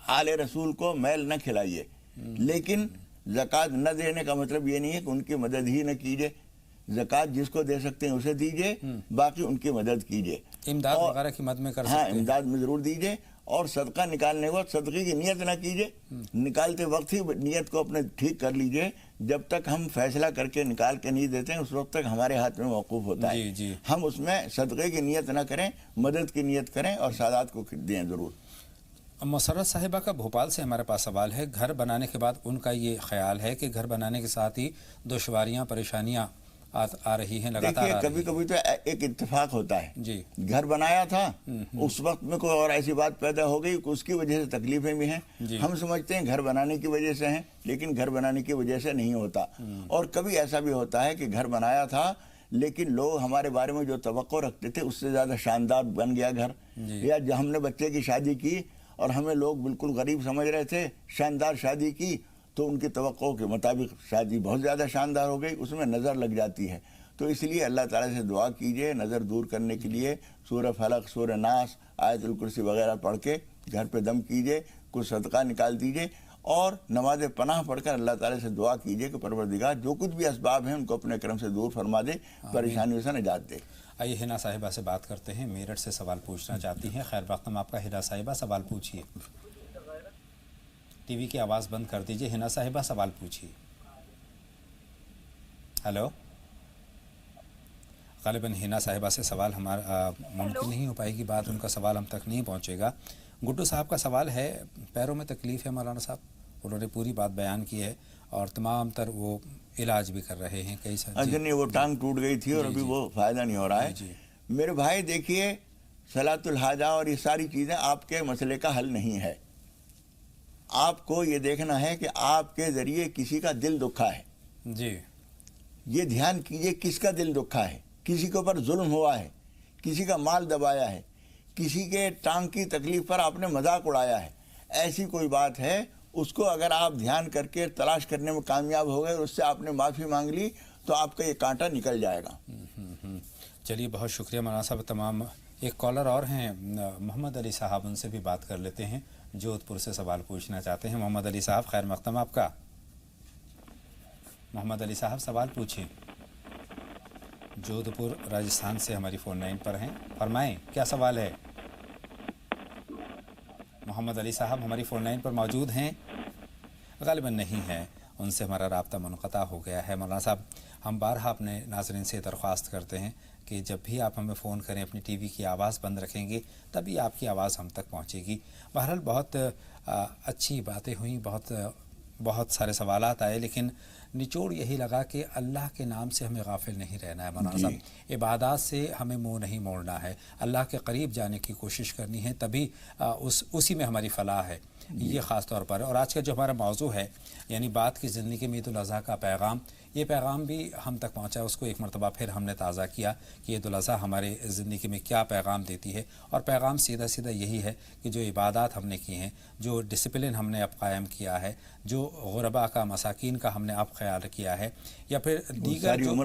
आले रसूल को मैल न खिलाइए। लेकिन ज़कात न देने का मतलब ये नहीं है कि उनकी मदद ही न कीजिए। ज़कात जिसको दे सकते हैं उसे दीजिए, बाकी उनकी मदद कीजिए, इमदाद वगैरह की मद में कर सकते हाँ हैं। इमदाद में ज़रूर दीजिए। और सदका निकालने के बाद सदक़े की नियत ना कीजिए, निकालते वक्त ही नियत को अपने ठीक कर लीजिए। जब तक हम फैसला करके निकाल के नहीं देते हैं उस वक्त तक हमारे हाथ में मौकूफ़ होता है। जी, जी। हम उसमें सदक़े की नियत ना करें, मदद की नियत करें और सादात को दें ज़रूर। मसरत साहिबा का भोपाल से हमारे पास सवाल है। घर बनाने के बाद उनका ये ख्याल है कि घर बनाने के साथ ही दुश्वारियाँ परेशानियाँ आ रही हैं, लगातार देखिए कभी कभी तो एक इत्तेफाक होता है जी, घर बनाया था उस वक्त में कोई और ऐसी बात पैदा हो गई, उसकी वजह से तकलीफें भी हैं। हम समझते हैं घर बनाने की वजह से हैं, लेकिन घर बनाने की वजह से नहीं होता। और कभी ऐसा भी होता है कि घर बनाया था लेकिन लोग हमारे बारे में जो तवक्को रखते थे उससे ज़्यादा शानदार बन गया घर, या जब हमने बच्चे की शादी की और हमें लोग बिल्कुल गरीब समझ रहे थे, शानदार शादी की तो उनकी तवक्को के मुताबिक शादी बहुत ज़्यादा शानदार हो गई, उसमें नज़र लग जाती है। तो इसलिए अल्लाह ताला से दुआ कीजिए नज़र दूर करने के लिए, सूरह फलक, सूरह नास, आयतुल कुर्सी वगैरह पढ़ के घर पे दम कीजिए, कुछ सदका निकाल दीजिए और नमाज पनाह पढ़कर अल्लाह ताला से दुआ कीजिए कि परवरदिगार जो कुछ भी असबाब हैं उनको अपने करम से दूर फरमा दे, परेशानियों से निजात दे। आइए हिना साहिबा से बात करते हैं, मेरठ से सवाल पूछना चाहती हैं। खैर वक्तम आपका। हिना साहिबा सवाल पूछिए। टीवी की आवाज़ बंद कर दीजिए। हिना साहिबा सवाल पूछिए। हेलो, ग़ालिबन हिना साहिबा से सवाल हमारा मुमकिन नहीं हो पाएगी, बात उनका सवाल हम तक नहीं पहुंचेगा। गुड्डू साहब का सवाल है, पैरों में तकलीफ़ है मौलाना साहब, उन्होंने पूरी बात बयान की है और तमाम तर वो इलाज भी कर रहे हैं कई सारे। नहीं, वो टांग टूट गई थी और अभी वो फ़ायदा नहीं हो रहा है। मेरे भाई देखिए, सलातुल हाजा और ये सारी चीज़ें आपके मसले का हल नहीं है। आपको ये देखना है कि आपके ज़रिए किसी का दिल दुखा है जी, ये ध्यान कीजिए किसका दिल दुखा है, किसी के ऊपर जुल्म हुआ है, किसी का माल दबाया है, किसी के टांग की तकलीफ पर आपने मजाक उड़ाया है, ऐसी कोई बात है उसको अगर आप ध्यान करके तलाश करने में कामयाब हो गए और उससे आपने माफ़ी मांग ली तो आपका ये कांटा निकल जाएगा। चलिए बहुत शुक्रिया मौलाना साहब। तमाम एक कॉलर और हैं मोहम्मद अली साहब, उनसे भी बात कर लेते हैं, जोधपुर से सवाल पूछना चाहते हैं। मोहम्मद अली साहब खैर मक़दम आपका। मोहम्मद अली साहब सवाल पूछिए। जोधपुर राजस्थान से हमारी फ़ोन लाइन पर हैं, फरमाएं क्या सवाल है। मोहम्मद अली साहब हमारी फ़ोन लाइन पर मौजूद हैं? ग़ालिबन नहीं है, उनसे हमारा राब्ता मुनक़ता हो गया है। मौलाना साहब हम बारहा अपने नाज़रीन से दरख्वास्त करते हैं कि जब भी आप हमें फ़ोन करें अपनी टीवी की आवाज़ बंद रखेंगे तभी आपकी आवाज़ हम तक पहुंचेगी। बहरहाल बहुत अच्छी बातें हुई, बहुत सारे सवालात आए, लेकिन निचोड़ यही लगा कि अल्लाह के नाम से हमें गाफिल नहीं रहना है मौलाना साहब, इबादत से हमें मुँह नहीं मोड़ना है, अल्लाह के करीब जाने की कोशिश करनी है, तभी उसी में हमारी फ़लाह है, ये ख़ास तौर पर। और आज का जो हमारा मौजू है यानी बात की ज़िंदगी में ईद उल अज़हा का पैगाम, ये पैगाम भी हम तक पहुंचा, उसको एक मरतबा फिर हमने ताज़ा किया कि ईद उल अज़हा हमारे ज़िंदगी में क्या पैगाम देती है। और पैगाम सीधा सीधा यही है कि जो इबादत हमने की हैं, जो डिसिप्लिन हमने अब कायम किया है, जो गुरबा का मसाकीन का हमने अब ख्याल किया है, या फिर दीगर जो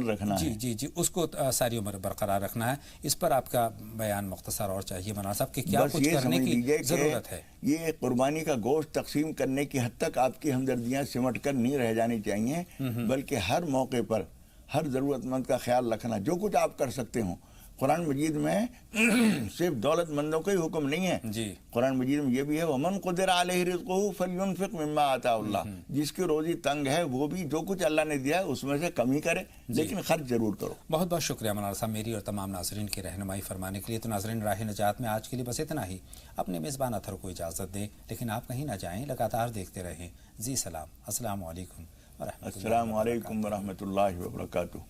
जी उसको सारी उम्र बरकरार रखना है, इस पर आपका बयान मुख्तसर और चाहिए मौलाना साहब कि क्या कुछ करने की ज़रूरत है। ये कुर्बानी का गोश्त तकसीम करने की हद तक आपकी हमदर्दियाँ सिमट कर नहीं रह जानी चाहिए, बल्कि हर मौके पर हर ज़रूरतमंद का ख्याल रखना, जो कुछ आप कर सकते हो। कुरान मजीद में सिर्फ दौलतमंदों का ही हुक्म नहीं है जी, कुरान मजीद में ये भी है वमन क़ुदिर अलैहि रिज़्क़ुहु फलयुनफ़िक़ मिम्मा आताहुल्लाह, जिसकी रोज़ी तंग है वो भी जो कुछ अल्लाह ने दिया है उसमें से कमी करे, लेकिन खर्च ज़रूर करो। बहुत बहुत शुक्रिया मौलाना साहब मेरी और तमाम नाज़रीन की रहनुमाई फरमाने के लिए। तो नाज़रीन राह निजात में आज के लिए बस इतना ही। अपने मेज़बान अथर को इजाज़त दें, लेकिन आप कहीं ना जाएँ, लगातार देखते रहें जी सलाम। अस्सलामु अलैकुम व रहमतुल्लाहि व बरकातुहू।